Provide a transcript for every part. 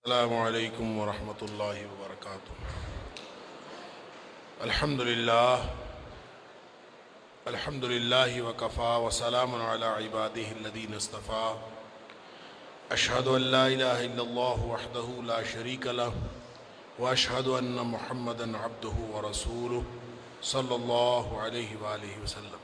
السلام علیکم ورحمۃ اللہ وبرکاتہ۔ الحمد للہ وکفا وسلام علی عبادہ الذین اصطفیٰ۔ اشہد ان لا الہ الا اللہ وحدہ لا شریک لہ واشہد ان محمدا عبدہ ورسولہ صلی اللہ علیہ وآلہ وسلم۔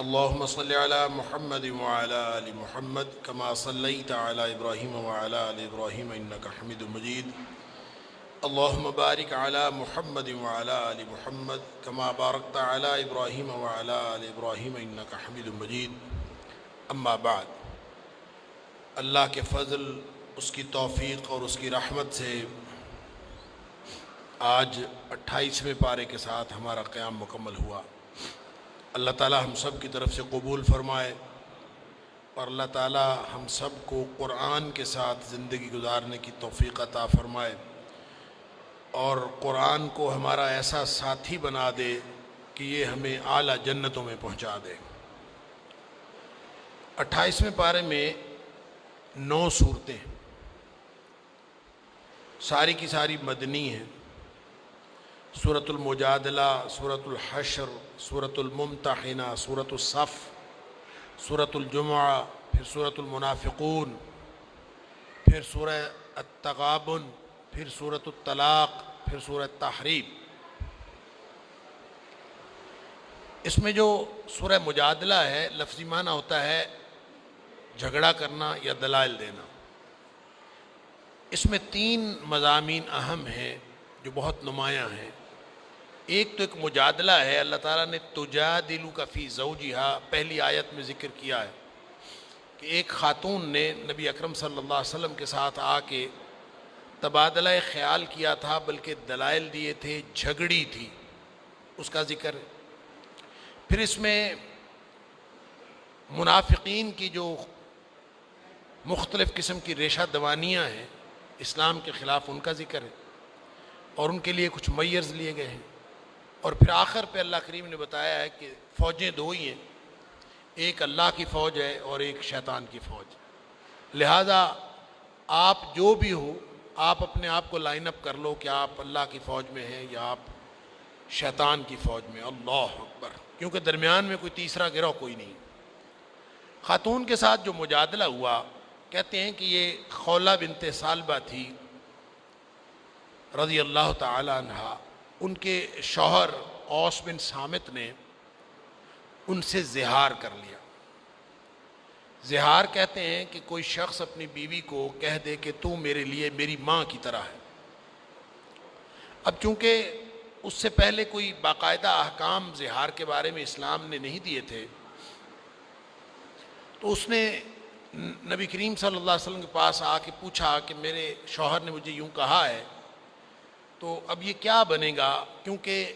اللہم صلی علی محمد وعلی آل محمد کما صلیت علی ابراہیم وعلی آل ابراہیم انک حمید مجید۔ اللہم بارک علی محمد وعلی آل محمد کما بارکت علی ابراہیم وعلی آل ابراہیم انک حمید مجید۔ اما بعد، اللہ کے فضل، اس کی توفیق اور اس کی رحمت سے آج 28ویں پارے کے ساتھ ہمارا قیام مکمل ہوا۔ اللہ تعالی ہم سب کی طرف سے قبول فرمائے اور اللہ تعالی ہم سب کو قرآن کے ساتھ زندگی گزارنے کی توفیق عطا فرمائے اور قرآن کو ہمارا ایسا ساتھی بنا دے کہ یہ ہمیں اعلیٰ جنتوں میں پہنچا دے۔ 28ویں پارے میں 9 صورتیں، ساری کی ساری مدنی ہیں۔ سورۃ المجادلہ، سورۃ الحشر، سورۃ الممتحنہ، سورۃ الصف، سورۃ الجمعہ، پھر سورۃ المنافقون، پھر سورہ التغابن، پھر سورۃ الطلاق، پھر سورۃ التحریم۔ اس میں جو سورہ مجادلہ ہے، لفظی معنی ہوتا ہے جھگڑا کرنا یا دلائل دینا۔ اس میں 3 مضامین اہم ہیں جو بہت نمایاں ہیں۔ ایک تو ایک مجادلہ ہے، اللہ تعالیٰ نے تجادلک فی زوجہا پہلی آیت میں ذکر کیا ہے کہ ایک خاتون نے نبی اکرم صلی اللہ علیہ وسلم کے ساتھ آ کے تبادلہ خیال کیا تھا، بلکہ دلائل دیے تھے، جھگڑی تھی، اس کا ذکر ہے۔ پھر اس میں منافقین کی جو مختلف قسم کی ریشہ دوانیاں ہیں اسلام کے خلاف، ان کا ذکر ہے اور ان کے لیے کچھ میئرز لیے گئے ہیں۔ اور پھر آخر پہ اللہ کریم نے بتایا ہے کہ فوجیں 2 ہی ہیں، ایک اللہ کی فوج ہے اور ایک شیطان کی فوج۔ لہٰذا آپ جو بھی ہو، آپ اپنے آپ کو لائن اپ کر لو کہ آپ اللہ کی فوج میں ہیں یا آپ شیطان کی فوج میں۔ اللہ اکبر، کیونکہ درمیان میں کوئی تیسرا گروہ کوئی نہیں۔ خاتون کے ساتھ جو مجادلہ ہوا، کہتے ہیں کہ یہ خولہ بنت ثعلبہ تھی رضی اللہ تعالی عنہ۔ ان کے شوہر اوس بن صامت نے ان سے زہار کر لیا۔ زہار کہتے ہیں کہ کوئی شخص اپنی بیوی کو کہہ دے کہ تو میرے لیے میری ماں کی طرح ہے۔ اب چونکہ اس سے پہلے کوئی باقاعدہ احکام زہار کے بارے میں اسلام نے نہیں دیے تھے، تو اس نے نبی کریم صلی اللہ علیہ وسلم کے پاس آ کے پوچھا کہ میرے شوہر نے مجھے یوں کہا ہے، تو اب یہ کیا بنے گا؟ کیونکہ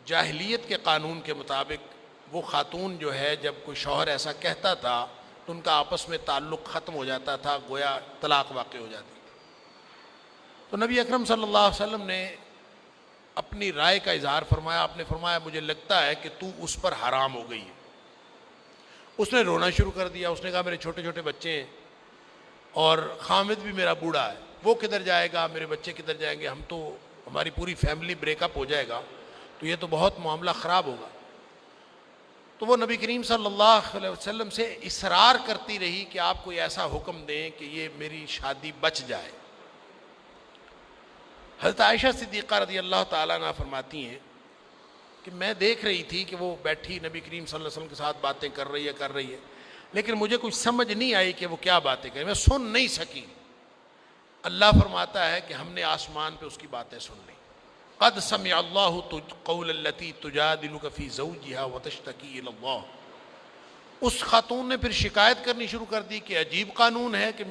جاہلیت کے قانون کے مطابق وہ خاتون جو ہے، جب کوئی شوہر ایسا کہتا تھا تو ان کا آپس میں تعلق ختم ہو جاتا تھا، گویا طلاق واقع ہو جاتی تھی۔ تو نبی اکرم صلی اللہ علیہ وسلم نے اپنی رائے کا اظہار فرمایا۔ آپ نے فرمایا مجھے لگتا ہے کہ تو اس پر حرام ہو گئی ہے۔ اس نے رونا شروع کر دیا۔ اس نے کہا میرے چھوٹے چھوٹے بچے ہیں اور خامد بھی میرا بوڑھا ہے، وہ کدھر جائے گا، میرے بچے کدھر جائیں گے، ہماری پوری فیملی بریک اپ ہو جائے گا، تو یہ تو بہت معاملہ خراب ہوگا۔ تو وہ نبی کریم صلی اللہ علیہ وسلم سے اصرار کرتی رہی کہ آپ کوئی ایسا حکم دیں کہ یہ میری شادی بچ جائے۔ حضرت عائشہ صدیقہ رضی اللہ تعالیٰ عنہ فرماتی ہیں کہ میں دیکھ رہی تھی کہ وہ بیٹھی نبی کریم صلی اللہ علیہ وسلم کے ساتھ باتیں کر رہی ہے، لیکن مجھے کچھ سمجھ نہیں آئی کہ وہ کیا باتیں کریں، میں سن نہیں سکی۔ اللہ فرماتا ہے کہ ہم نے آسمان پہ اس کی باتیں سن لی۔ قد سمع اللہ قول التی تجادلک فی زوجہا وتشتکی الی اللہ۔ اس خاتون نے پھر شکایت کرنی شروع کر دی کہ عجیب قانون ہے کہ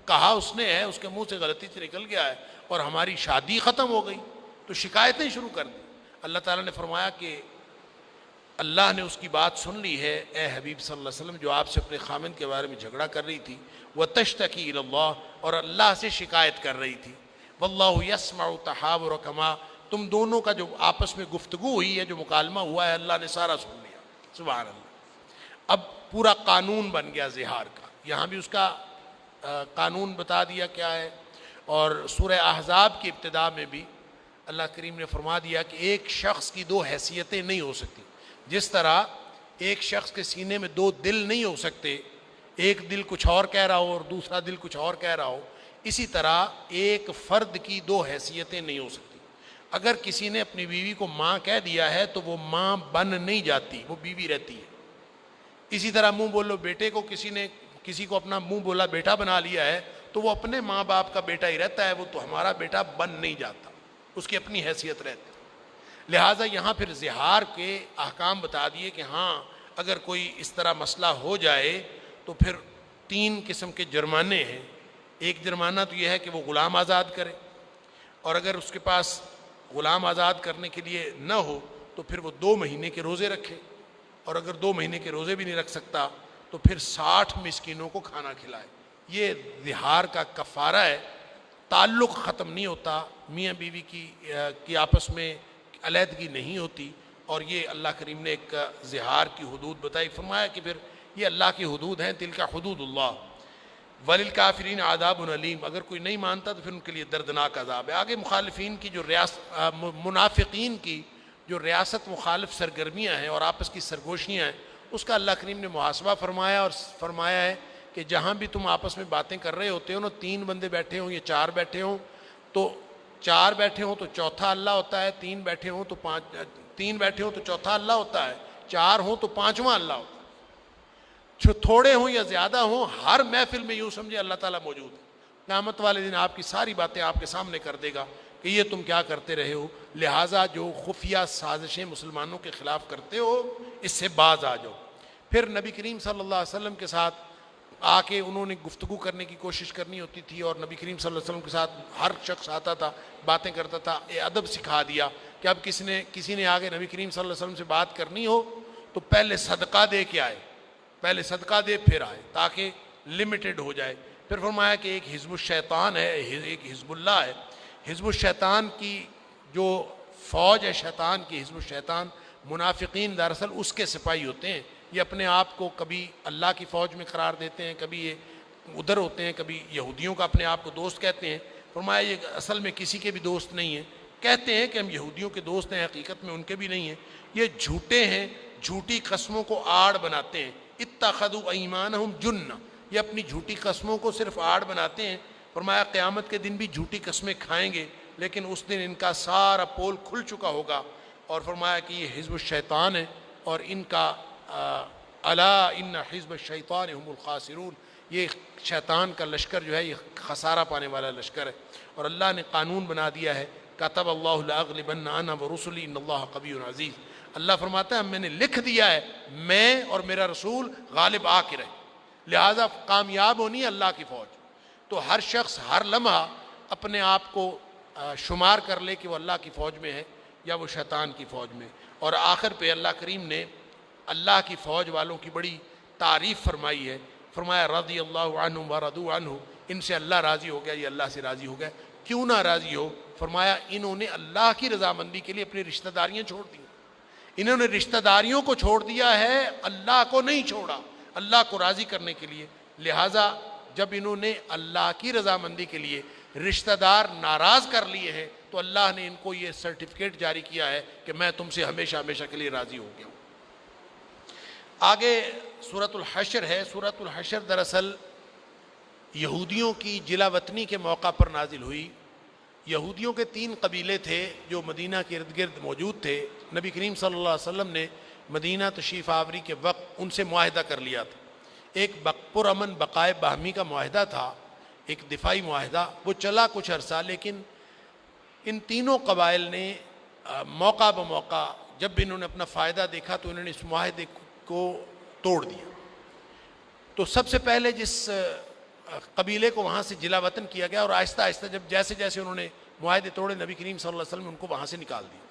کہا اس نے ہے، اس کے منہ سے غلطی سے نکل گیا ہے اور ہماری شادی ختم ہو گئی، تو شکایتیں شروع کر دی۔ اللہ تعالیٰ نے فرمایا کہ اللہ نے اس کی بات سن لی ہے، اے حبیب صلی اللہ علیہ وسلم، جو آپ سے اپنے خامند کے بارے میں جھگڑا کر رہی تھی، وتشتکی الی اللہ، اور اللہ سے شکایت کر رہی تھی۔ واللہ یسمع تحاورکما، تم دونوں کا جو آپس میں گفتگو ہوئی ہے، جو مکالمہ ہوا ہے، اللہ نے سارا سن لیا۔ سبحان اللہ۔ اب پورا قانون بن گیا زہار کا۔ یہاں بھی اس کا قانون بتا دیا کیا ہے، اور سورہ احزاب کی ابتدا میں بھی اللہ کریم نے فرما دیا کہ ایک شخص کی دو حیثیتیں نہیں ہو سکتی. جس طرح ایک شخص کے سینے میں دو دل نہیں ہو سکتے، ایک دل کچھ اور کہہ رہا ہو اور دوسرا دل کچھ اور کہہ رہا ہو، اسی طرح ایک فرد کی دو حیثیتیں نہیں ہو سکتی. اگر کسی نے اپنی بیوی کو ماں کہہ دیا ہے تو وہ ماں بن نہیں جاتی، وہ بیوی رہتی ہے. اسی طرح منہ بولو بیٹے کو، کسی کو اپنا منہ بولا بیٹا بنا لیا ہے تو وہ اپنے ماں باپ کا بیٹا ہی رہتا ہے، وہ تو ہمارا بیٹا بن نہیں جاتا، اس کی اپنی حیثیت رہتی. لہٰذا یہاں پھر زہار کے احکام بتا دیے کہ ہاں اگر کوئی اس طرح مسئلہ ہو جائے تو پھر 3 قسم کے جرمانے ہیں. ایک جرمانہ تو یہ ہے کہ وہ غلام آزاد کرے، اور اگر اس کے پاس غلام آزاد کرنے کے لیے نہ ہو تو پھر وہ 2 مہینے کے روزے رکھے، اور اگر 2 مہینے کے روزے بھی نہیں رکھ سکتا تو پھر 60 مسکینوں کو کھانا کھلائے. یہ زہار کا کفارہ ہے. تعلق ختم نہیں ہوتا، میاں بیوی کی آپس میں علیحدگی نہیں ہوتی، اور یہ اللہ کریم نے ایک زہار کی حدود بتائی. فرمایا کہ پھر یہ اللہ کی حدود ہیں، تلک حدود اللہ وللکافرین عذاب علیم. اگر کوئی نہیں مانتا تو پھر ان کے لیے دردناک عذاب ہے. آگے مخالفین کی جو منافقین کی جو ریاست مخالف سرگرمیاں ہیں اور آپس کی سرگوشیاں ہیں، اس کا اللہ کریم نے محاسبہ فرمایا، اور فرمایا ہے کہ جہاں بھی تم آپس میں باتیں کر رہے ہوتے ہو نا، 3 بندے بیٹھے ہوں یا 4 بیٹھے ہوں، تو 4 بیٹھے ہوں تو چوتھا اللہ ہوتا ہے، 3 بیٹھے ہوں تو 3 بیٹھے ہوں تو چوتھا اللہ ہوتا ہے، 4 ہوں تو 5واں اللہ ہوتا ہے. تھوڑے ہوں یا زیادہ ہوں، ہر محفل میں یوں سمجھے اللہ تعالیٰ موجود ہے. قیامت والے دن آپ کی ساری باتیں آپ کے سامنے کر دے گا کہ یہ تم کیا کرتے رہے ہو. لہٰذا جو خفیہ سازشیں مسلمانوں کے خلاف کرتے ہو، اس سے باز آ جاؤ. پھر نبی کریم صلی اللہ علیہ وسلم کے ساتھ آ کے انہوں نے گفتگو کرنے کی کوشش کرنی ہوتی تھی، اور نبی کریم صلی اللہ علیہ وسلم کے ساتھ ہر شخص آتا تھا، باتیں کرتا تھا. ادب سکھا دیا کہ اب کسی نے آگے نبی کریم صلی اللہ علیہ وسلم سے بات کرنی ہو تو پہلے صدقہ دے کے آئے، پہلے صدقہ دے پھر آئے، تاکہ لمیٹڈ ہو جائے. پھر فرمایا کہ ایک حزب الشیطان ہے، ایک حزب اللہ ہے. حزب الشیطان کی جو فوج ہے شیطان کی، حزب الشیطان منافقین دراصل اس کے سپاہی ہوتے ہیں. یہ اپنے آپ کو کبھی اللہ کی فوج میں قرار دیتے ہیں، کبھی یہ ادھر ہوتے ہیں، کبھی یہودیوں کا اپنے آپ کو دوست کہتے ہیں. فرمایا یہ اصل میں کسی کے بھی دوست نہیں ہیں. کہتے ہیں کہ ہم یہودیوں کے دوست ہیں، حقیقت میں ان کے بھی نہیں ہیں. یہ جھوٹے ہیں، جھوٹی قسموں کو آڑ بناتے ہیں. اتخذوا ایمانہم جنہ، یہ اپنی جھوٹی قسموں کو صرف آڑ بناتے ہیں. فرمایا قیامت کے دن بھی جھوٹی قسمیں کھائیں گے، لیکن اس دن ان کا سارا پول کھل چکا ہوگا. اور فرمایا کہ یہ حزب الشیطان ہے، اور ان کا الا ان حزب الشیطان هم الخاسرون، یہ شیطان کا لشکر جو ہے یہ خسارہ پانے والا لشکر ہے. اور اللہ نے قانون بنا دیا ہے، کتب اللہ لاغلبن انا ورسلی ان اللہ قوی عزیز. اللہ فرماتا ہے میں نے لکھ دیا ہے، میں اور میرا رسول غالب آ کے رہے. لہٰذا کامیاب ہونی ہے اللہ کی فوج. تو ہر شخص ہر لمحہ اپنے آپ کو شمار کر لے کہ وہ اللہ کی فوج میں ہے یا وہ شیطان کی فوج میں. اور آخر پہ اللہ کریم نے اللہ کی فوج والوں کی بڑی تعریف فرمائی ہے. فرمایا رضی اللہ عنہم ورضوا عنہ، ان سے اللہ راضی ہو گیا، یہ اللہ سے راضی ہو گیا. کیوں نہ راضی ہو؟ فرمایا انہوں نے اللہ کی رضامندی کے لیے اپنی رشتہ داریاں چھوڑ دی. انہوں نے رشتہ داریوں کو چھوڑ دیا ہے، اللہ کو نہیں چھوڑا، اللہ کو راضی کرنے کے لیے. لہٰذا جب انہوں نے اللہ کی رضامندی کے لیے رشتہ دار ناراض کر لیے ہیں تو اللہ نے ان کو یہ سرٹیفکیٹ جاری کیا ہے کہ میں تم سے ہمیشہ ہمیشہ کے لیے راضی ہو گیا ہوں. آگے سورۃ الحشر ہے. سورۃ الحشر دراصل یہودیوں کی جلا وطنی کے موقع پر نازل ہوئی. یہودیوں کے 3 قبیلے تھے جو مدینہ کے ارد گرد موجود تھے. نبی کریم صلی اللہ علیہ وسلم نے مدینہ تشریف آوری کے وقت ان سے معاہدہ کر لیا تھا. ایک پرامن بقائے باہمی کا معاہدہ تھا، ایک دفاعی معاہدہ. وہ چلا کچھ عرصہ، لیکن ان تینوں قبائل نے موقع بموقع جب بھی انہوں نے اپنا فائدہ دیکھا تو انہوں نے اس معاہدے کو توڑ دیا. تو سب سے پہلے جس قبیلے کو وہاں سے جلا وطن کیا گیا، اور آہستہ آہستہ جب جیسے جیسے انہوں نے معاہدے توڑے نبی کریم صلی اللہ علیہ وسلم نے ان کو وہاں سے نکال دیا.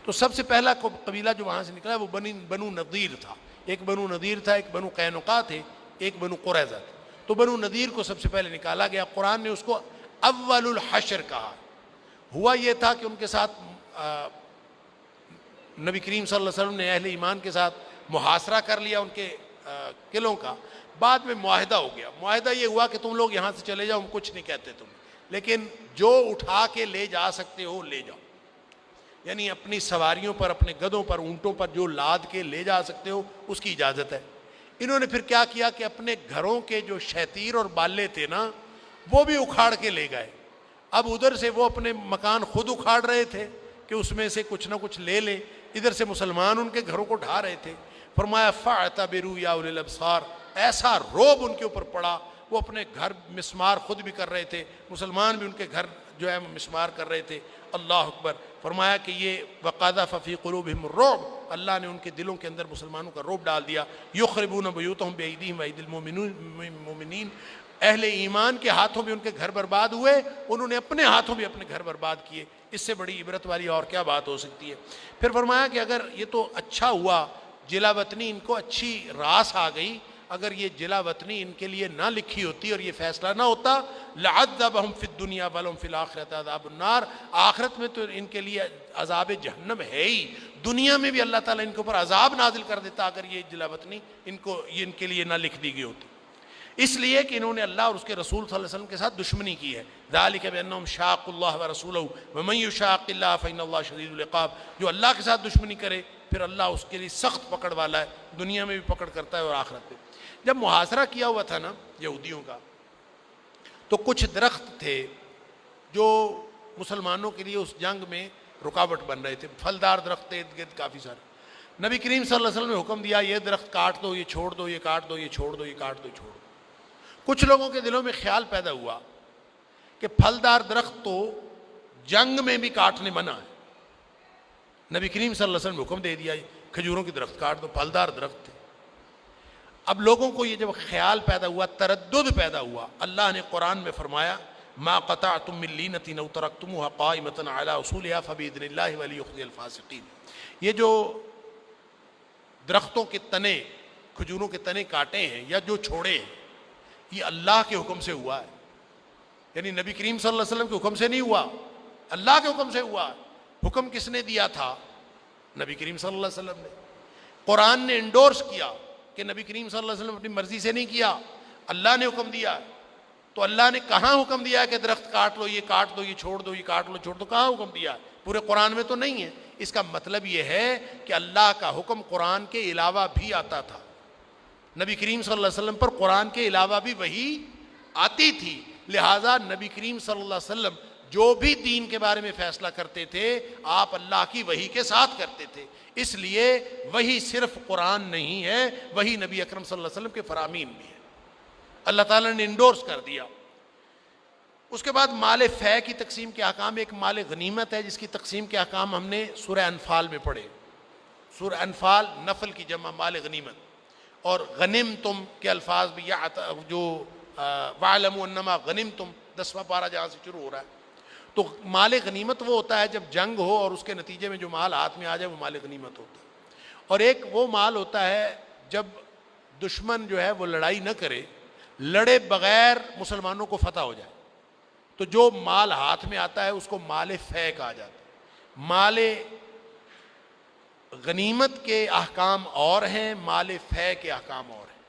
تو سب سے پہلا قبیلہ جو وہاں سے نکلا وہ بنو نضیر تھا. ایک بنو نضیر تھا، ایک بنو قینقاع تھے، ایک بنو قریظہ تھے. تو بنو نضیر کو سب سے پہلے نکالا گیا. قرآن نے اس کو اول الحشر کہا. ہوا یہ تھا کہ ان کے ساتھ نبی کریم صلی اللہ علیہ وسلم نے اہل ایمان کے ساتھ محاصرہ کر لیا ان کے قلعوں کا. بعد میں معاہدہ ہو گیا. معاہدہ یہ ہوا کہ تم لوگ یہاں سے چلے جاؤ, ہم کچھ نہیں کہتے تم, لیکن جو اٹھا کے لے جا سکتے ہو لے جاؤ. یعنی اپنی سواریوں پر, اپنے گدھوں پر, اونٹوں پر جو لاد کے لے جا سکتے ہو اس کی اجازت ہے. انہوں نے پھر کیا کیا کہ اپنے گھروں کے جو شتیر اور بالے تھے نا وہ بھی اکھاڑ کے لے گئے. اب ادھر سے وہ اپنے مکان خود اکھاڑ رہے تھے کہ اس میں سے کچھ نہ کچھ لے لیں, ادھر سے مسلمان ان کے گھروں کو ڈھا رہے تھے. فرمایا فاعتبروا یا اولی الابصار, ایسا روب ان کے اوپر پڑا. وہ اپنے گھر مسمار خود بھی کر رہے تھے, مسلمان بھی ان کے گھر جو ہے مسمار کر رہے تھے. اللہ اکبر. فرمایا کہ یہ وقذف فی قلوبہم الرعب, اللہ نے ان کے دلوں کے اندر مسلمانوں کا روب ڈال دیا. یخربون بیوتہم بایدیہم وایدی المؤمنین, اہل ایمان کے ہاتھوں بھی ان کے گھر برباد ہوئے, انہوں نے اپنے ہاتھوں بھی اپنے گھر برباد کیے. اس سے بڑی عبرت والی اور کیا بات ہو سکتی ہے. پھر فرمایا کہ اگر یہ تو اچھا ہوا, جلا وطنی ان کو اچھی راس آ گئی, اگر یہ جلا وطنی ان کے لیے نہ لکھی ہوتی اور یہ فیصلہ نہ ہوتا لعذبہم فی الدنیا ولہم فی الآخرۃ عذاب النار, آخرت میں تو ان کے لیے عذاب جہنم ہے ہی, دنیا میں بھی اللہ تعالیٰ ان کے اوپر عذاب نازل کر دیتا اگر یہ جلا وطنی ان کے لیے نہ لکھ دی گئی ہوتی. اس لیے کہ انہوں نے اللہ اور اس کے رسول صلی اللہ علیہ وسلم کے ساتھ دشمنی کی ہے. ذالک بانہم شاقوا اللہ ورسولہ ومن یشاق اللہ فإن اللہ شدید العقاب, جو اللہ کے ساتھ دشمنی کرے پھر اللہ اس کے لیے سخت پکڑ والا ہے, دنیا میں بھی پکڑ کرتا ہے اور آخرت میں. جب محاصرہ کیا ہوا تھا نا یہودیوں کا, تو کچھ درخت تھے جو مسلمانوں کے لیے اس جنگ میں رکاوٹ بن رہے تھے, پھلدار درخت تھے ارد گرد کافی سارے. نبی کریم صلی اللہ علیہ وسلم نے حکم دیا یہ درخت کاٹ دو, یہ چھوڑ دو, یہ کاٹ دو, یہ چھوڑ دو, یہ کاٹ دو, یہ چھوڑ دو. کچھ لوگوں کے دلوں میں خیال پیدا ہوا کہ پھلدار درخت تو جنگ میں بھی کاٹنے منع ہے. نبی کریم صلی اللہ علیہ وسلم نے حکم دے دیا کھجوروں کی درخت کاٹ دو, پھلدار درخت تھے. اب لوگوں کو یہ جب خیال پیدا ہوا, تردد پیدا ہوا, اللہ نے قرآن میں فرمایا ما قطعتم من لینۃ او ترکتموها قائمۃ علی اصولها فباذن اللہ ولیخزی الفاسقین. یہ جو درختوں کے تنے, کھجوروں کے تنے کاٹے ہیں یا جو چھوڑے ہیں, یہ اللہ کے حکم سے ہوا ہے. یعنی نبی کریم صلی اللہ علیہ وسلم کے حکم سے نہیں ہوا, اللہ کے حکم سے ہوا. حکم کس نے دیا تھا؟ نبی کریم صلی اللہ علیہ وسلم نے. قرآن نے انڈورس کیا کہ نبی کریم صلی اللہ علیہ وسلم اپنی مرضی سے نہیں کیا, اللہ نے حکم دیا. تو اللہ نے کہاں حکم دیا کہ درخت کاٹ لو, یہ کاٹ دو, یہ چھوڑ دو, یہ کاٹ لو, چھوڑ دو؟ کہاں حکم دیا؟ پورے قرآن میں تو نہیں ہے. اس کا مطلب یہ ہے کہ اللہ کا حکم قرآن کے علاوہ بھی آتا تھا. نبی کریم صلی اللہ علیہ وسلم پر قرآن کے علاوہ بھی وحی آتی تھی, لہٰذا نبی کریم صلی اللہ علیہ وسلم جو بھی دین کے بارے میں فیصلہ کرتے تھے آپ اللہ کی وحی کے ساتھ کرتے تھے. اس لیے وحی صرف قرآن نہیں ہے, وحی نبی اکرم صلی اللہ علیہ وسلم کے فرامین بھی ہے, اللہ تعالیٰ نے انڈورس کر دیا. اس کے بعد مال فے کی تقسیم کے احکام, ایک مال غنیمت ہے جس کی تقسیم کے احکام ہم نے سورہ انفال میں پڑھے. سورہ انفال نفل کی جمع مال غنیمت, اور غنمتم کے الفاظ بھی جو وَاعْلَمُوا أَنَّمَا غَنِمْتُمْ 10واں پارہ جہاں سے شروع ہو رہا ہے. تو مال غنیمت وہ ہوتا ہے جب جنگ ہو اور اس کے نتیجے میں جو مال ہاتھ میں آ جائے وہ مال غنیمت ہوتا ہے. اور ایک وہ مال ہوتا ہے جب دشمن جو ہے وہ لڑائی نہ کرے, لڑے بغیر مسلمانوں کو فتح ہو جائے, تو جو مال ہاتھ میں آتا ہے اس کو مال فے کہا جاتا ہے. مال غنیمت کے احکام اور ہیں, مال فے کے احکام اور ہیں.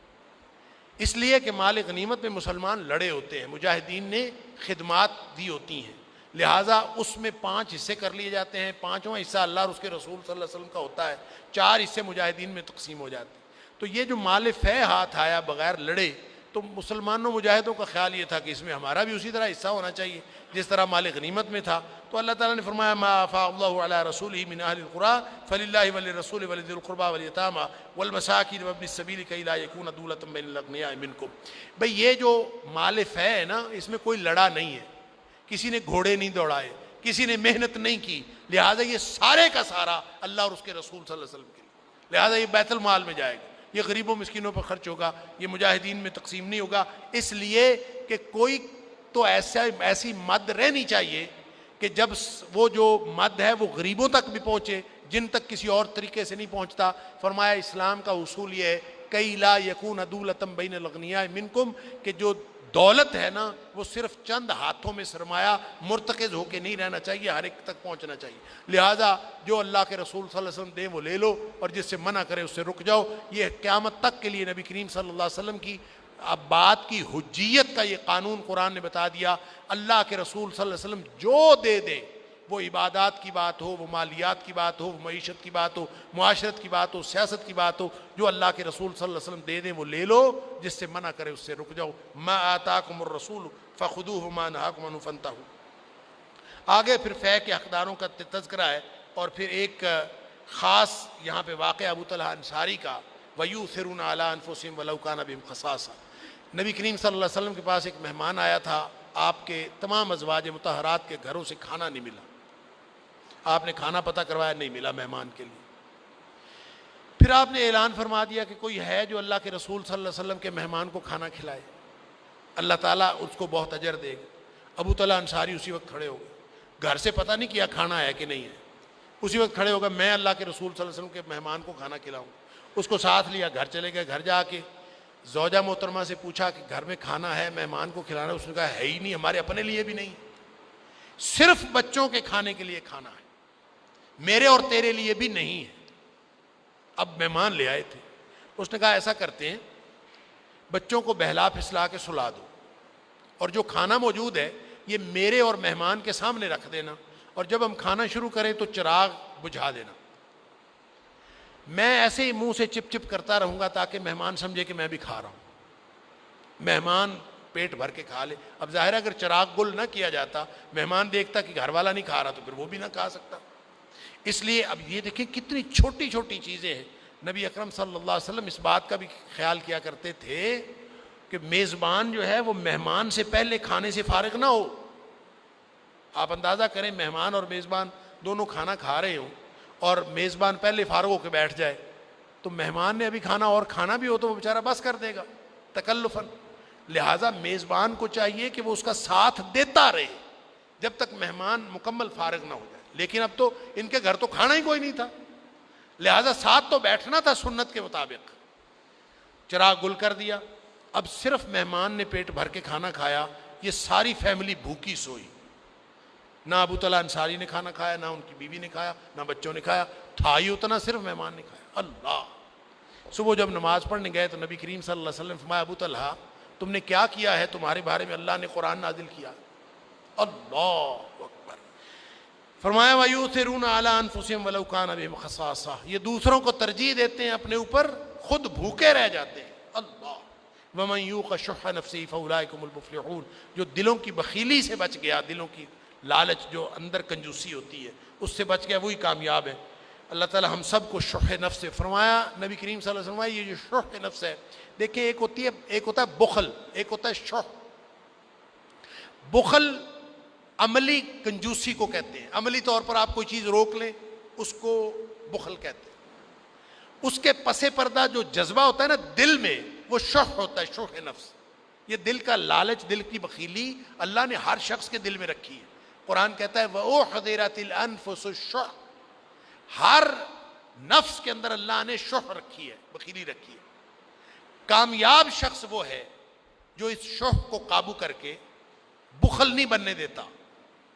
اس لیے کہ مال غنیمت میں مسلمان لڑے ہوتے ہیں, مجاہدین نے خدمات دی ہوتی ہیں, لہٰذا اس میں 5 حصے کر لیے جاتے ہیں. 5واں حصہ اللہ اور اس کے رسول صلی اللہ علیہ وسلم کا ہوتا ہے, 4 حصے مجاہدین میں تقسیم ہو جاتے ہیں. تو یہ جو مال فے ہاتھ آیا بغیر لڑے, تو مسلمانوں مجاہدوں کا خیال یہ تھا کہ اس میں ہمارا بھی اسی طرح حصہ ہونا چاہیے جس طرح مال غنیمت میں تھا. تو اللہ تعالیٰ نے فرمایا ما افاء اللہ علی رسولہ من اہل القری فللہ وللرسول ولذی القربی والیتامی والمساکین وابن السبیل کی لا یکون دولۃ بین الاغنیاء منکم. بھئی یہ جو مال فے ہے نا, اس میں کوئی لڑا نہیں ہے, کسی نے گھوڑے نہیں دوڑائے, کسی نے محنت نہیں کی, لہٰذا یہ سارے کا سارا اللہ اور اس کے رسول صلی اللہ علیہ وسلم کے لیے, لہٰذا یہ بیت المال میں جائے گا, یہ غریبوں مسکینوں پر خرچ ہوگا, یہ مجاہدین میں تقسیم نہیں ہوگا. اس لیے کہ کوئی تو ایسی مد رہنی چاہیے کہ جب وہ جو مد ہے وہ غریبوں تک بھی پہنچے جن تک کسی اور طریقے سے نہیں پہنچتا. فرمایا اسلام کا اصول یہ ہے کئی لا یکون دولۃ بین الاغنیاء منکم, کہ جو دولت ہے نا وہ صرف چند ہاتھوں میں سرمایہ مرتکز ہو کے نہیں رہنا چاہیے, ہر ایک تک پہنچنا چاہیے. لہٰذا جو اللہ کے رسول صلی اللہ علیہ وسلم دے وہ لے لو, اور جس سے منع کرے اس سے رک جاؤ. یہ قیامت تک کے لیے نبی کریم صلی اللہ علیہ وسلم کی اب بات کی حجیت کا یہ قانون قرآن نے بتا دیا. اللہ کے رسول صلی اللہ علیہ وسلم جو دے دیں، وہ عبادات کی بات ہو، وہ مالیات کی بات ہو، وہ معیشت کی بات ہو، معاشرت کی بات ہو، سیاست کی بات ہو، جو اللہ کے رسول صلی اللہ علیہ وسلم دے دیں وہ لے لو، جس سے منع کرے اس سے رک جاؤ. ما آتاکم الرسول فخذوہ وما نہاکم عنہ فانتہوا. آگے پھر فے کے حقداروں کا تذکرہ ہے، اور پھر ایک خاص یہاں پہ واقعہ ابو طلحہ انصاری کا، وَيُؤْثِرُونَ عَلَىٰ أَنفُسِهِمْ وَلَوْ كَانَ بِهِمْ خَصَاصَةٌ. نبی کریم صلی اللہ علیہ وسلم کے پاس ایک مہمان آیا تھا، آپ کے تمام ازواج مطہرات کے گھروں سے کھانا نہیں ملا. آپ نے کھانا پتہ کروایا، نہیں ملا مہمان کے لیے. پھر آپ نے اعلان فرما دیا کہ کوئی ہے جو اللہ کے رسول صلی اللہ علیہ وسلم کے مہمان کو کھانا کھلائے، اللہ تعالیٰ اس کو بہت اجر دے گا. ابو طلحہ انصاری اسی وقت کھڑے ہو گئے، گھر سے پتہ نہیں کیا کھانا ہے کہ نہیں ہے، اسی وقت کھڑے ہو گئے، میں اللہ کے رسول صلی اللہ علیہ وسلم کے مہمان کو کھانا کھلاؤں. اس کو ساتھ لیا، گھر چلے گئے. گھر جا کے زوجہ محترمہ سے پوچھا کہ گھر میں کھانا ہے، مہمان کو کھلانا. اس نے کہا ہے ہی نہیں، ہمارے اپنے لیے بھی نہیں، صرف بچوں کے کھانے کے لیے کھانا ہے، میرے اور تیرے لیے بھی نہیں ہے. اب مہمان لے آئے تھے. اس نے کہا ایسا کرتے ہیں، بچوں کو بہلا پھسلا کے سلا دو، اور جو کھانا موجود ہے یہ میرے اور مہمان کے سامنے رکھ دینا، اور جب ہم کھانا شروع کریں تو چراغ بجھا دینا. میں ایسے ہی منہ سے چپ چپ کرتا رہوں گا تاکہ مہمان سمجھے کہ میں بھی کھا رہا ہوں. مہمان پیٹ بھر کے کھا لے. اب ظاہر ہے اگر چراغ گل نہ کیا جاتا، مہمان دیکھتا کہ گھر والا نہیں کھا رہا تو پھر وہ بھی نہ کھا سکتا. اس لیے اب یہ دیکھیں کتنی چھوٹی چھوٹی چیزیں ہیں. نبی اکرم صلی اللہ علیہ وسلم اس بات کا بھی خیال کیا کرتے تھے کہ میزبان جو ہے وہ مہمان سے پہلے کھانے سے فارغ نہ ہو. آپ اندازہ کریں مہمان اور میزبان دونوں کھانا کھا رہے ہوں اور میزبان پہلے فارغ ہو کے بیٹھ جائے تو مہمان نے ابھی کھانا اور کھانا بھی ہو تو وہ بیچارہ بس کر دے گا تکلفاً. لہٰذا میزبان کو چاہیے کہ وہ اس کا ساتھ دیتا رہے جب تک مہمان مکمل فارغ نہ ہو جائے. لیکن اب تو ان کے گھر تو کھانا ہی کوئی نہیں تھا، لہٰذا ساتھ تو بیٹھنا تھا سنت کے مطابق. چراغ گل کر دیا. اب صرف مہمان نے پیٹ بھر کے کھانا کھایا، یہ ساری فیملی بھوکی سوئی. نہ ابو طلحہ انصاری نے کھانا کھایا، نہ ان کی بیوی نے کھایا، نہ بچوں نے کھایا. تھا ہی اتنا، صرف مہمان نے کھایا. اللہ. صبح جب نماز پڑھنے گئے تو نبی کریم صلی اللہ علیہ وسلم فرمایا ابو طلحہ تم نے کیا کیا ہے؟ تمہارے بارے میں اللہ نے قرآن نازل کیا. اللہ اکبر. فرمایا وَيُؤْثِرُونَ عَلَىٰ أَنفُسِهِمْ وَلَوْ كَانَ بِهِمْ خَصَاصَةٌ. یہ دوسروں کو ترجیح دیتے ہیں، اپنے اوپر خود بھوکے رہ جاتے ہیں. اللہ. وَمَنْ يُوقَ شُحَّ نَفْسِهِ فَأُولَٰئِكَ هُمُ الْمُفْلِحُونَ. جو دلوں کی بخیلی سے بچ گیا، دلوں کی لالچ جو اندر کنجوسی ہوتی ہے اس سے بچ گیا، وہی کامیاب ہے. اللہ تعالی ہم سب کو شح نفس سے. فرمایا نبی کریم صلی اللہ علیہ وسلم یہ جو شح نفس ہے، دیکھیں ایک ہوتا ہے بخل، ایک ہوتا ہے شح. بخل عملی کنجوسی کو کہتے ہیں. عملی طور پر آپ کوئی چیز روک لیں اس کو بخل کہتے ہیں. اس کے پس پردہ جو جذبہ ہوتا ہے نا دل میں، وہ شح ہوتا ہے، شح نفس. یہ دل کا لالچ، دل کی بخیلی اللہ نے ہر شخص کے دل میں رکھی ہے. قرآن کہتا ہے وَأُحْضِرَتِ الْأَنفُسُ الشُّحَّ. ہر نفس کے اندر اللہ نے شح رکھی ہے، بخیلی رکھی ہے. کامیاب شخص وہ ہے جو اس شح کو قابو کر کے بخل نہیں بننے دیتا،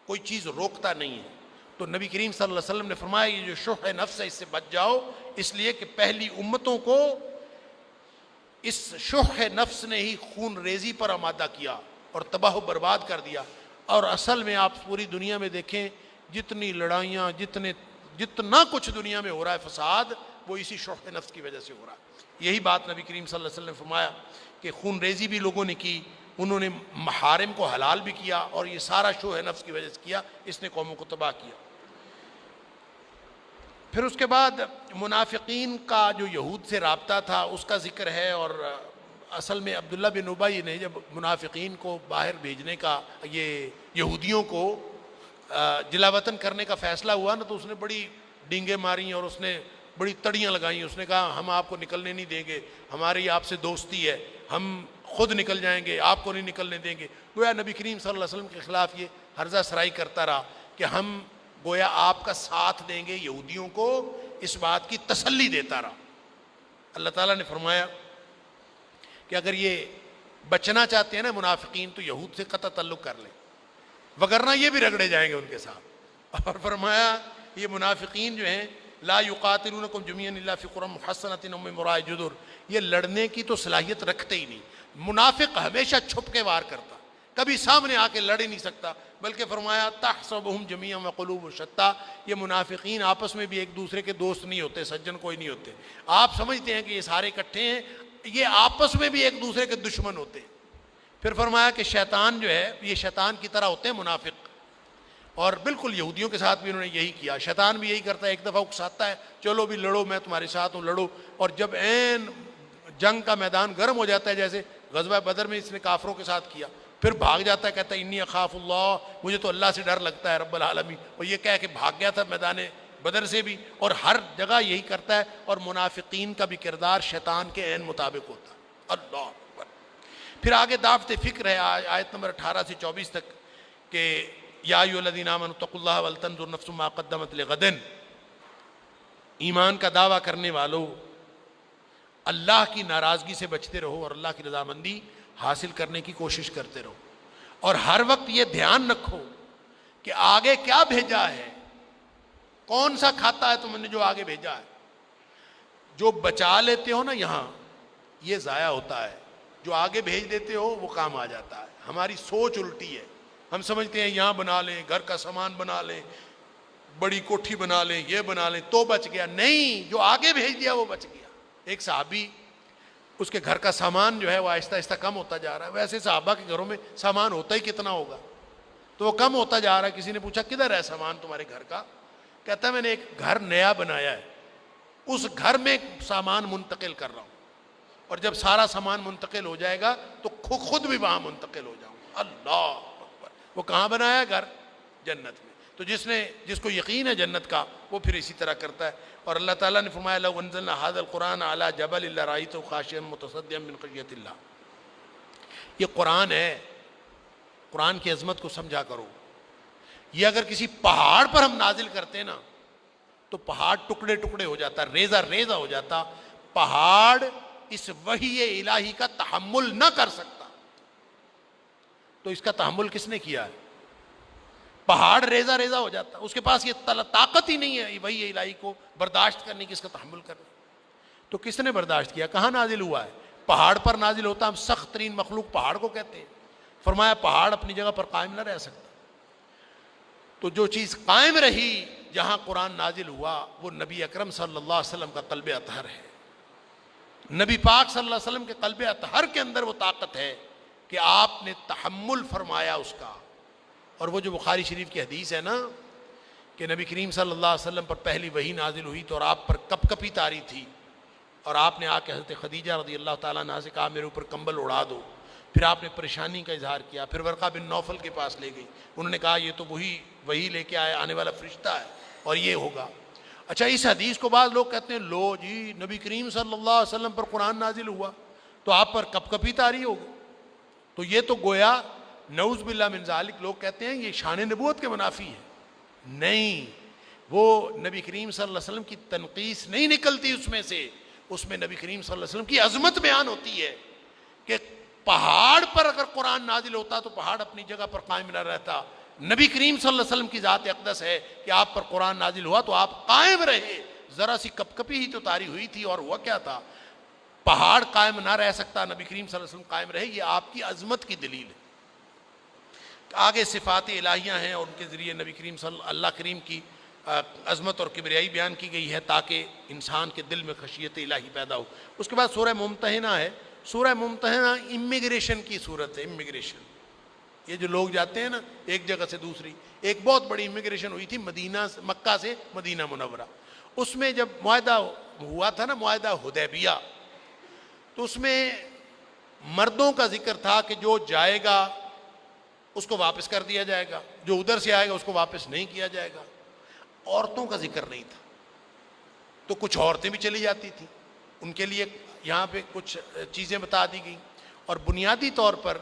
کوئی چیز روکتا نہیں ہے. تو نبی کریم صلی اللہ علیہ وسلم نے فرمایا یہ جو شح نفس ہے اس سے بچ جاؤ، اس لیے کہ پہلی امتوں کو اس شح نفس نے ہی خون ریزی پر آمادہ کیا اور تباہ و برباد کر دیا. اور اصل میں آپ پوری دنیا میں دیکھیں جتنی لڑائیاں، جتنا کچھ دنیا میں ہو رہا ہے فساد، وہ اسی شح نفس کی وجہ سے ہو رہا ہے. یہی بات نبی کریم صلی اللہ علیہ وسلم نے فرمایا کہ خون ریزی بھی لوگوں نے کی، انہوں نے محارم کو حلال بھی کیا، اور یہ سارا شح نفس کی وجہ سے کیا. اس نے قوموں کو تباہ کیا. پھر اس کے بعد منافقین کا جو یہود سے رابطہ تھا اس کا ذکر ہے. اور اصل میں عبداللہ بن ابی نے جب منافقین کو باہر بھیجنے کا، یہ یہودیوں کو جلا وطن کرنے کا فیصلہ ہوا نا، تو اس نے بڑی ڈینگیں ماری اور اس نے بڑی تڑیاں لگائیں. اس نے کہا ہم آپ کو نکلنے نہیں دیں گے، ہماری آپ سے دوستی ہے، ہم خود نکل جائیں گے، آپ کو نہیں نکلنے دیں گے. گویا نبی کریم صلی اللہ علیہ وسلم کے خلاف یہ ہرزہ سرائی کرتا رہا کہ ہم گویا آپ کا ساتھ دیں گے. یہودیوں کو اس بات کی تسلی دیتا رہا. اللہ تعالیٰ نے فرمایا کہ اگر یہ بچنا چاہتے ہیں نا منافقین تو یہود سے قطع تعلق کر لیں، وگرنہ یہ بھی رگڑے جائیں گے ان کے ساتھ. اور فرمایا یہ منافقین جو ہیں لا یقاتلونکم جميعا الا فی قری محصنۃ او من وراء جدر، یہ لڑنے کی تو صلاحیت رکھتے ہی نہیں، منافق ہمیشہ چھپ کے وار کرتا، کبھی سامنے آ کے لڑ ہی نہیں سکتا، بلکہ فرمایا تحسبهم جميعا وقلوبهم شتى، یہ منافقین آپس میں بھی ایک دوسرے کے دوست نہیں ہوتے، سجن کوئی نہیں ہوتے. آپ سمجھتے ہیں کہ یہ سارے اکٹھے ہیں، یہ آپس میں بھی ایک دوسرے کے دشمن ہوتے ہیں. پھر فرمایا کہ شیطان جو ہے یہ شیطان کی طرح ہوتے ہیں منافق، اور بالکل یہودیوں کے ساتھ بھی انہوں نے یہی کیا. شیطان بھی یہی کرتا ہے، ایک دفعہ اکساتا ہے چلو بھی لڑو، میں تمہارے ساتھ ہوں، لڑو، اور جب عین جنگ کا میدان گرم ہو جاتا ہے، جیسے غزوہ بدر میں اس نے کافروں کے ساتھ کیا، پھر بھاگ جاتا ہے، کہتا ہے انی اخاف اللہ، مجھے تو اللہ سے ڈر لگتا ہے رب العالمین. اور یہ کہہ کے بھاگ گیا تھا میدان بدر سے بھی، اور ہر جگہ یہی کرتا ہے. اور منافقین کا بھی کردار شیطان کے عین مطابق ہوتا ہے. اللہ اکبر. پھر آگے دعوت فکر ہے آیت نمبر 18 سے 24 تک کہ یا ایھا الذین آمنوا اتقوا اللہ ولتنظر نفس ما قدمت لغد. ایمان کا دعویٰ کرنے والو، اللہ کی ناراضگی سے بچتے رہو اور اللہ کی رضامندی حاصل کرنے کی کوشش کرتے رہو، اور ہر وقت یہ دھیان رکھو کہ آگے کیا بھیجا ہے، کون سا کھاتا ہے تم نے جو آگے بھیجا ہے. جو بچا لیتے ہو نا یہاں، یہ ضائع ہوتا ہے، جو آگے بھیج دیتے ہو وہ کام آ جاتا ہے. ہماری سوچ الٹی ہے، ہم سمجھتے ہیں یہاں بنا لیں، گھر کا سامان بنا لیں، بڑی کوٹھی بنا لیں، یہ بنا لیں تو بچ گیا. نہیں، جو آگے بھیج دیا وہ بچ گیا. ایک صحابی، اس کے گھر کا سامان جو ہے وہ آہستہ آہستہ کم ہوتا جا رہا ہے. ویسے صحابہ کے گھروں میں سامان ہوتا ہی کتنا ہوگا، تو وہ کم ہوتا جا رہا ہے. کسی نے پوچھا کدھر ہے سامان تمہارے گھر کا؟ کہتا ہے میں نے ایک گھر نیا بنایا ہے، اس گھر میں سامان منتقل کر رہا ہوں، اور جب سارا سامان منتقل ہو جائے گا تو خود بھی وہاں منتقل ہو جاؤں گا. اللہ اکبر. وہ کہاں بنایا ہے؟ گھر جنت میں. تو جس کو یقین ہے جنت کا، وہ پھر اسی طرح کرتا ہے. اور اللہ تعالیٰ نے فرمایا لو انزلنا هذا القرآن على جبل لرأيته خاشعا متصدعا من خشية اللہ. یہ قرآن ہے، قرآن کی عظمت کو سمجھا کرو. یہ اگر کسی پہاڑ پر ہم نازل کرتے نا تو پہاڑ ٹکڑے ٹکڑے ہو جاتا، ریزہ ریزہ ہو جاتا. پہاڑ اس وحی الہی کا تحمل نہ کر سکتا، تو اس کا تحمل کس نے کیا ہے؟ پہاڑ ریزہ ریزہ ہو جاتا. اس کے پاس یہ طاقت ہی نہیں ہے وحی الہی کو برداشت کرنے کی، اس کا تحمل کرنے. تو کس نے برداشت کیا؟ کہاں نازل ہوا ہے؟ پہاڑ پر نازل ہوتا. ہم سخت ترین مخلوق پہاڑ کو کہتے ہیں. فرمایا پہاڑ اپنی جگہ پر قائم نہ رہ سکتا. تو جو چیز قائم رہی جہاں قرآن نازل ہوا، وہ نبی اکرم صلی اللہ علیہ وسلم کا قلب اطہر ہے. نبی پاک صلی اللہ علیہ وسلم کے قلب اطہر کے اندر وہ طاقت ہے کہ آپ نے تحمل فرمایا اس کا. اور وہ جو بخاری شریف کی حدیث ہے نا کہ نبی کریم صلی اللہ علیہ وسلم پر پہلی وحی نازل ہوئی تو اور آپ پر کپ کپی تاری تھی، اور آپ نے آ کے حضرت خدیجہ رضی اللہ تعالیٰ عنہ سے کہا میرے اوپر کمبل اڑا دو. پھر آپ نے پریشانی کا اظہار کیا. پھر ورقہ بن نوفل کے پاس لے گئی. انہوں نے کہا یہ تو وہی لے کے آنے والا فرشتہ ہے اور یہ ہوگا. اچھا، اس حدیث کو بعض لوگ کہتے ہیں لو جی نبی کریم صلی اللہ علیہ وسلم پر قرآن نازل ہوا تو آپ پر کپ کپی تاری ہوگی. تو یہ تو گویا نعوذ باللہ من ذالک لوگ کہتے ہیں یہ شان نبوت کے منافی ہے. نہیں، وہ نبی کریم صلی اللہ علیہ وسلم کی تنقیص نہیں نکلتی اس میں نبی کریم صلی اللہ علیہ وسلم کی عظمت بیان ہوتی ہے کہ پہاڑ پر اگر قرآن نازل ہوتا تو پہاڑ اپنی جگہ پر قائم نہ رہتا. نبی کریم صلی اللہ علیہ وسلم کی ذات اقدس ہے کہ آپ پر قرآن نازل ہوا تو آپ قائم رہے. ذرا سی کپ کپی ہی تو تاری ہوئی تھی اور ہوا کیا تھا؟ پہاڑ قائم نہ رہ سکتا، نبی کریم صلی اللہ علیہ وسلم قائم رہے. یہ آپ کی عظمت کی دلیل ہے. آگے صفات الہیہ ہیں اور ان کے ذریعے نبی کریم اللہ کریم کی عظمت اور کبریائی بیان کی گئی ہے تاکہ انسان کے دل میں خشیت الہی پیدا ہو. اس کے بعد سورہ ممتحنہ ہے. سورہ ممتحنہ امیگریشن کی صورت ہے. امیگریشن، یہ جو لوگ جاتے ہیں نا ایک جگہ سے دوسری، ایک بہت بڑی امیگریشن ہوئی تھی مکہ سے مدینہ منورہ. اس میں جب معاہدہ ہوا تھا نا، معاہدہ حدیبیہ، تو اس میں مردوں کا ذکر تھا کہ جو جائے گا اس کو واپس کر دیا جائے گا، جو ادھر سے آئے گا اس کو واپس نہیں کیا جائے گا. عورتوں کا ذکر نہیں تھا. تو کچھ عورتیں بھی چلی جاتی تھیں، ان کے لیے یہاں پہ کچھ چیزیں بتا دی گئیں. اور بنیادی طور پر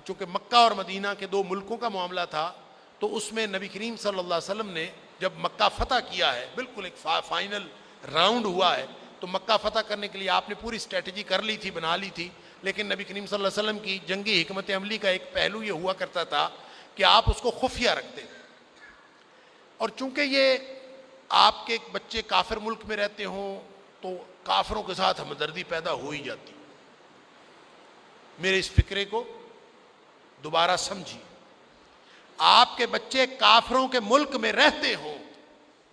چونکہ مکہ اور مدینہ کے دو ملکوں کا معاملہ تھا، تو اس میں نبی کریم صلی اللہ علیہ وسلم نے جب مکہ فتح کیا ہے، بالکل ایک فائنل راؤنڈ ہوا ہے، تو مکہ فتح کرنے کے لیے آپ نے پوری اسٹریٹجی کر لی تھی، بنا لی تھی. لیکن نبی کریم صلی اللہ علیہ وسلم کی جنگی حکمت عملی کا ایک پہلو یہ ہوا کرتا تھا کہ آپ اس کو خفیہ رکھتے تھے. اور چونکہ یہ آپ کے بچے کافر ملک میں رہتے ہوں تو کافروں کے ساتھ ہمدردی پیدا ہو ہی جاتی. میرے اس فکرے کو دوبارہ سمجھیے. آپ کے بچے کافروں کے ملک میں رہتے ہوں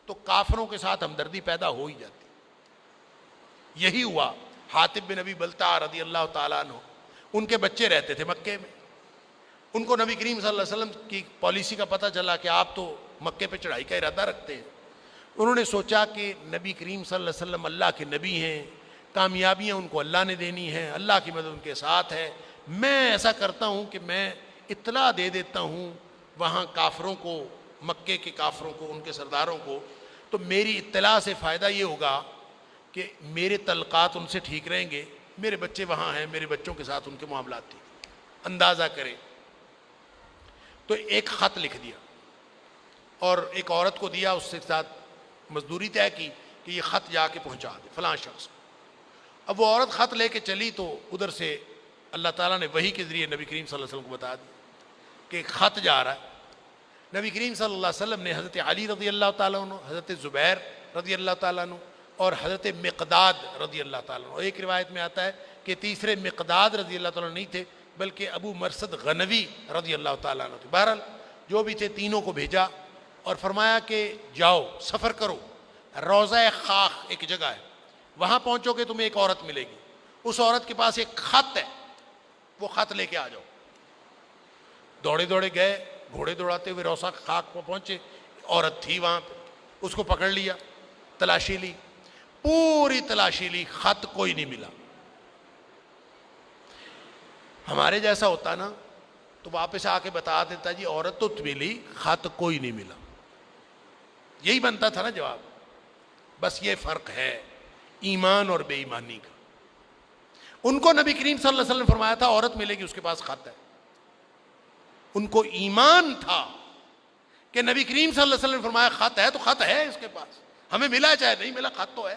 تو کافروں کے ساتھ ہمدردی پیدا ہو ہی جاتی. یہی ہوا حاطب بن ابی بلتع رضی اللہ تعالیٰ عنہ. ان کے بچے رہتے تھے مکے میں. ان کو نبی کریم صلی اللہ علیہ وسلم کی پالیسی کا پتہ چلا کہ آپ تو مکے پہ چڑھائی کا ارادہ رکھتے ہیں. انہوں نے سوچا کہ نبی کریم صلی اللہ علیہ وسلم اللہ کے نبی ہیں, کامیابیاں ان کو اللہ نے دینی ہیں, اللہ کی مدد ان کے ساتھ ہے. میں ایسا کرتا ہوں کہ میں اطلاع دے دیتا ہوں وہاں کافروں کو, مکے کے کافروں کو, ان کے سرداروں کو, تو میری اطلاع سے فائدہ یہ ہوگا کہ میرے تعلقات ان سے ٹھیک رہیں گے. میرے بچے وہاں ہیں, میرے بچوں کے ساتھ ان کے معاملات ٹھیک. اندازہ کریں تو ایک خط لکھ دیا اور ایک عورت کو دیا, اس کے ساتھ مزدوری طے کی کہ یہ خط جا کے پہنچا دے فلاں شخص کو. اب وہ عورت خط لے کے چلی تو ادھر سے اللہ تعالیٰ نے وحی کے ذریعے نبی کریم صلی اللہ علیہ وسلم کو بتا دیا کہ ایک خط جا رہا ہے. نبی کریم صلی اللہ علیہ وسلم نے حضرت علی رضی اللہ تعالیٰ عنہ, حضرت زبیر رضی اللہ تعالیٰ عنہ اور حضرت مقداد رضی اللہ تعالیٰ عنہ, اور ایک روایت میں آتا ہے کہ تیسرے مقداد رضی اللہ تعالیٰ عنہ نہیں تھے بلکہ ابو مرثد غنوی رضی اللہ تعالیٰ عنہ تھے. بہرحال جو بھی تھے تینوں کو بھیجا اور فرمایا کہ جاؤ سفر کرو, روضہ خاخ ایک جگہ ہے, وہاں پہنچو گے تمہیں ایک عورت ملے گی, اس عورت کے پاس ایک خط ہے, وہ خط لے کے آ جاؤ. دوڑے دوڑے گئے, گھوڑے دوڑاتے ہوئے روضہ خاک کو پہنچے. عورت تھی وہاں پہ, اس کو پکڑ لیا, تلاشی لی, پوری تلاشی لی, خط کوئی نہیں ملا. ہمارے جیسا ہوتا نا تو واپس آ کے بتا دیتا جی عورت تو ملی, خط کوئی نہیں ملا. یہی بنتا تھا نا جواب. بس یہ فرق ہے ایمان اور بے ایمانی کا. ان کو نبی کریم صلی اللہ علیہ وسلم نے فرمایا تھا عورت ملے گی, اس کے پاس خط ہے. ان کو ایمان تھا کہ نبی کریم صلی اللہ علیہ وسلم نے فرمایا خط ہے تو خط ہے اس کے پاس, ہمیں ملا چاہے نہیں ملا, خط تو ہے.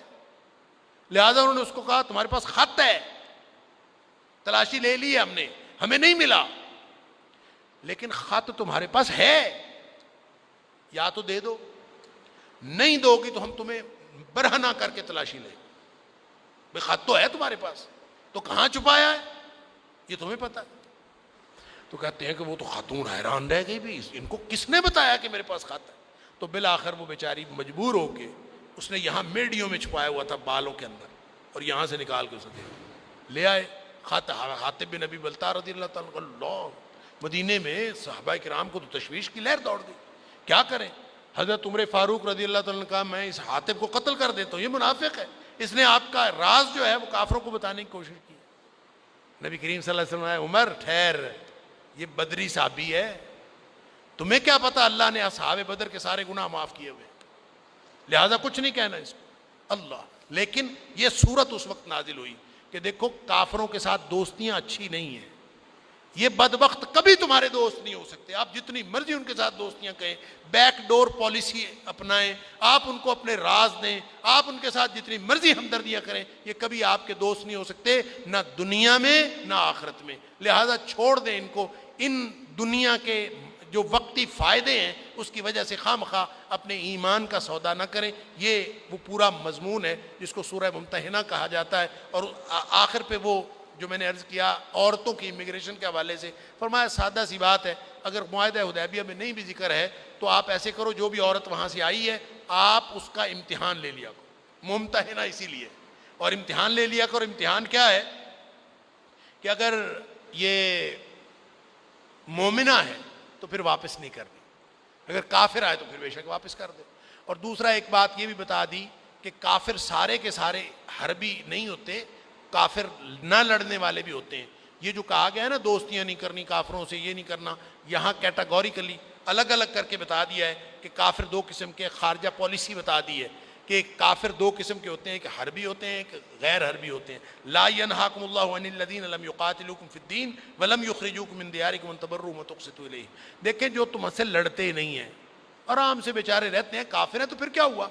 لہذا انہوں نے اس کو کہا تمہارے پاس خط ہے, تلاشی لے لی ہے ہم نے, ہمیں نہیں ملا, لیکن خط تمہارے پاس ہے, یا تو دے دو, نہیں دو گی تو ہم تمہیں برہنہ کر کے تلاشی لیں. بھئی خط تو ہے تمہارے پاس, تو کہاں چھپایا ہے یہ تمہیں پتہ ہے. تو کہتے ہیں کہ وہ تو خاتون حیران رہ گئی, بھی ان کو کس نے بتایا کہ میرے پاس خط ہے. تو بالآخر وہ بیچاری مجبور ہو کے, اس نے یہاں میڈیوں میں چھپایا ہوا تھا بالوں کے اندر, اور یہاں سے نکال کے اسے لے آئے خط. حاطب بن ابی بلتع رضی اللہ تعالیٰ عنہ, مدینے میں صحابہ کرام کو تو تشویش کی لہر دوڑ گئی, کیا کریں. حضرت عمر فاروق رضی اللہ تعالیٰ نے کہا میں اس حاطب کو قتل کر دیتا ہوں, یہ منافق ہے, اس نے آپ کا راز جو ہے وہ کافروں کو بتانے کی کوشش کی. نبی کریم صلی اللہ علیہ وسلم نے عمر ٹھہر, یہ بدری صحابی ہے, تمہیں کیا پتا اللہ نے اصحاب بدر کے سارے گناہ معاف کیے ہوئے, لہذا کچھ نہیں کہنا اس کو. اللہ, لیکن یہ صورت اس وقت نازل ہوئی کہ دیکھو کافروں کے ساتھ دوستیاں اچھی نہیں ہیں, یہ بدبخت کبھی تمہارے دوست نہیں ہو سکتے. آپ جتنی مرضی ان کے ساتھ دوستیاں کہیں, بیک ڈور پالیسی اپنائیں, آپ ان کو اپنے راز دیں, آپ ان کے ساتھ جتنی مرضی ہمدردیاں کریں, یہ کبھی آپ کے دوست نہیں ہو سکتے, نہ دنیا میں نہ آخرت میں. لہذا چھوڑ دیں ان کو. ان دنیا کے جو وقتی فائدے ہیں اس کی وجہ سے خواہ مخواہ اپنے ایمان کا سودا نہ کریں. یہ وہ پورا مضمون ہے جس کو سورہ ممتحنہ کہا جاتا ہے. اور آخر پہ وہ جو میں نے عرض کیا عورتوں کی امیگریشن کے حوالے سے, فرمایا سادہ سی بات ہے, اگر معاہدہ حدیبیہ میں نہیں بھی ذکر ہے تو آپ ایسے کرو, جو بھی عورت وہاں سے آئی ہے آپ اس کا امتحان لے لیا کرو. ممتحنہ اسی لیے, اور امتحان لے لیا کرو. امتحان کیا ہے کہ اگر یہ مومنہ ہے تو پھر واپس نہیں کرنی, اگر کافر آئے تو پھر بے شک واپس کر دے. اور دوسرا ایک بات یہ بھی بتا دی کہ کافر سارے کے سارے حربی نہیں ہوتے, کافر نہ لڑنے والے بھی ہوتے ہیں. یہ جو کہا گیا ہے نا دوستیاں نہیں کرنی کافروں سے, یہ نہیں کرنا, یہاں کیٹاگوریکلی الگ الگ کر کے بتا دیا ہے کہ کافر دو قسم کے, خارجہ پالیسی بتا دی ہے کہ کافر دو قسم کے ہوتے ہیں, ایک حربی ہوتے ہیں, ایک غیر حربی ہوتے ہیں. لا ينهاكم الله عن الذين لم يقاتلوكم في الدين ولم يخرجوكم من دياركم ان تبروا وتقسطوا اليهم. دیکھیں جو تم سے لڑتے نہیں ہیں, آرام سے بیچارے رہتے ہیں, کافر ہیں تو پھر کیا ہوا,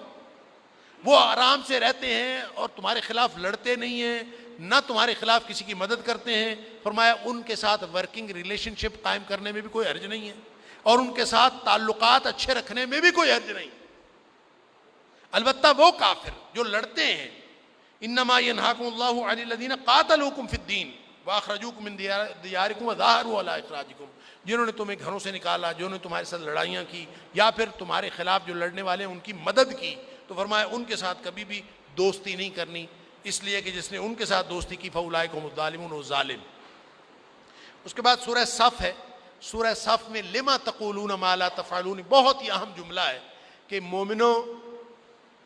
وہ آرام سے رہتے ہیں اور تمہارے خلاف لڑتے نہیں ہیں, نہ تمہارے خلاف کسی کی مدد کرتے ہیں. فرمایا ان کے ساتھ ورکنگ ریلیشن شپ قائم کرنے میں بھی کوئی حرج نہیں ہے, اور ان کے ساتھ تعلقات اچھے رکھنے میں بھی کوئی حرج نہیں. البتہ وہ کافر جو لڑتے ہیں, انما ینہاکم اللہ عن الذین قاتلوکم فی الدین, واخرجوکم من دیارکم وظاہروا علی اخراجکم، جنہوں نے تمہیں گھروں سے نکالا، جنہوں نے تمہارے ساتھ لڑائیاں کی یا پھر تمہارے خلاف جو لڑنے والے ہیں ان کی مدد کی، تو فرمایا ان کے ساتھ کبھی بھی دوستی نہیں کرنی، اس لیے کہ جس نے ان کے ساتھ دوستی کی فاولئک هم الظالمون، وہ ظالم۔ اس کے بعد سورہ صف ہے، سورہ صف میں لما تقولون ما لا تفعلون، بہت ہی اہم جملہ ہے کہ مومنوں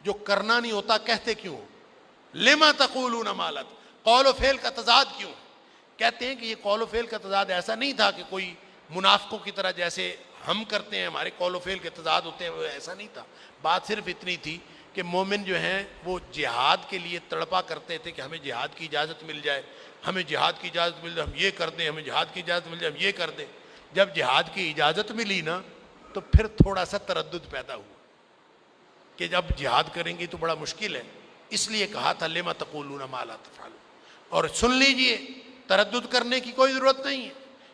جو کرنا نہیں ہوتا کہتے کیوں؟ لما تقولون ما لا، قول و فعل کا تضاد کیوں؟ کہتے ہیں کہ یہ قول و فعل کا تضاد ایسا نہیں تھا کہ کوئی منافقوں کی طرح جیسے ہم کرتے ہیں ہمارے قول و فعل کے تضاد ہوتے ہیں، وہ ایسا نہیں تھا۔ بات صرف اتنی تھی کہ مومن جو ہیں وہ جہاد کے لیے تڑپا کرتے تھے کہ ہمیں جہاد کی اجازت مل جائے، ہمیں جہاد کی اجازت مل جائے، ہم یہ کر دیں، ہمیں جہاد کی اجازت مل جائے، ہم یہ کر دیں۔ جب جہاد کی اجازت ملی نا تو پھر تھوڑا سا تردد پیدا ہوا کہ جب جہاد کریں گے تو بڑا مشکل ہے، اس لیے کہا تھا لما تقولون ما لا تفعلون۔ اور سن لیجئے، تردد کرنے کی کوئی ضرورت نہیں ہے۔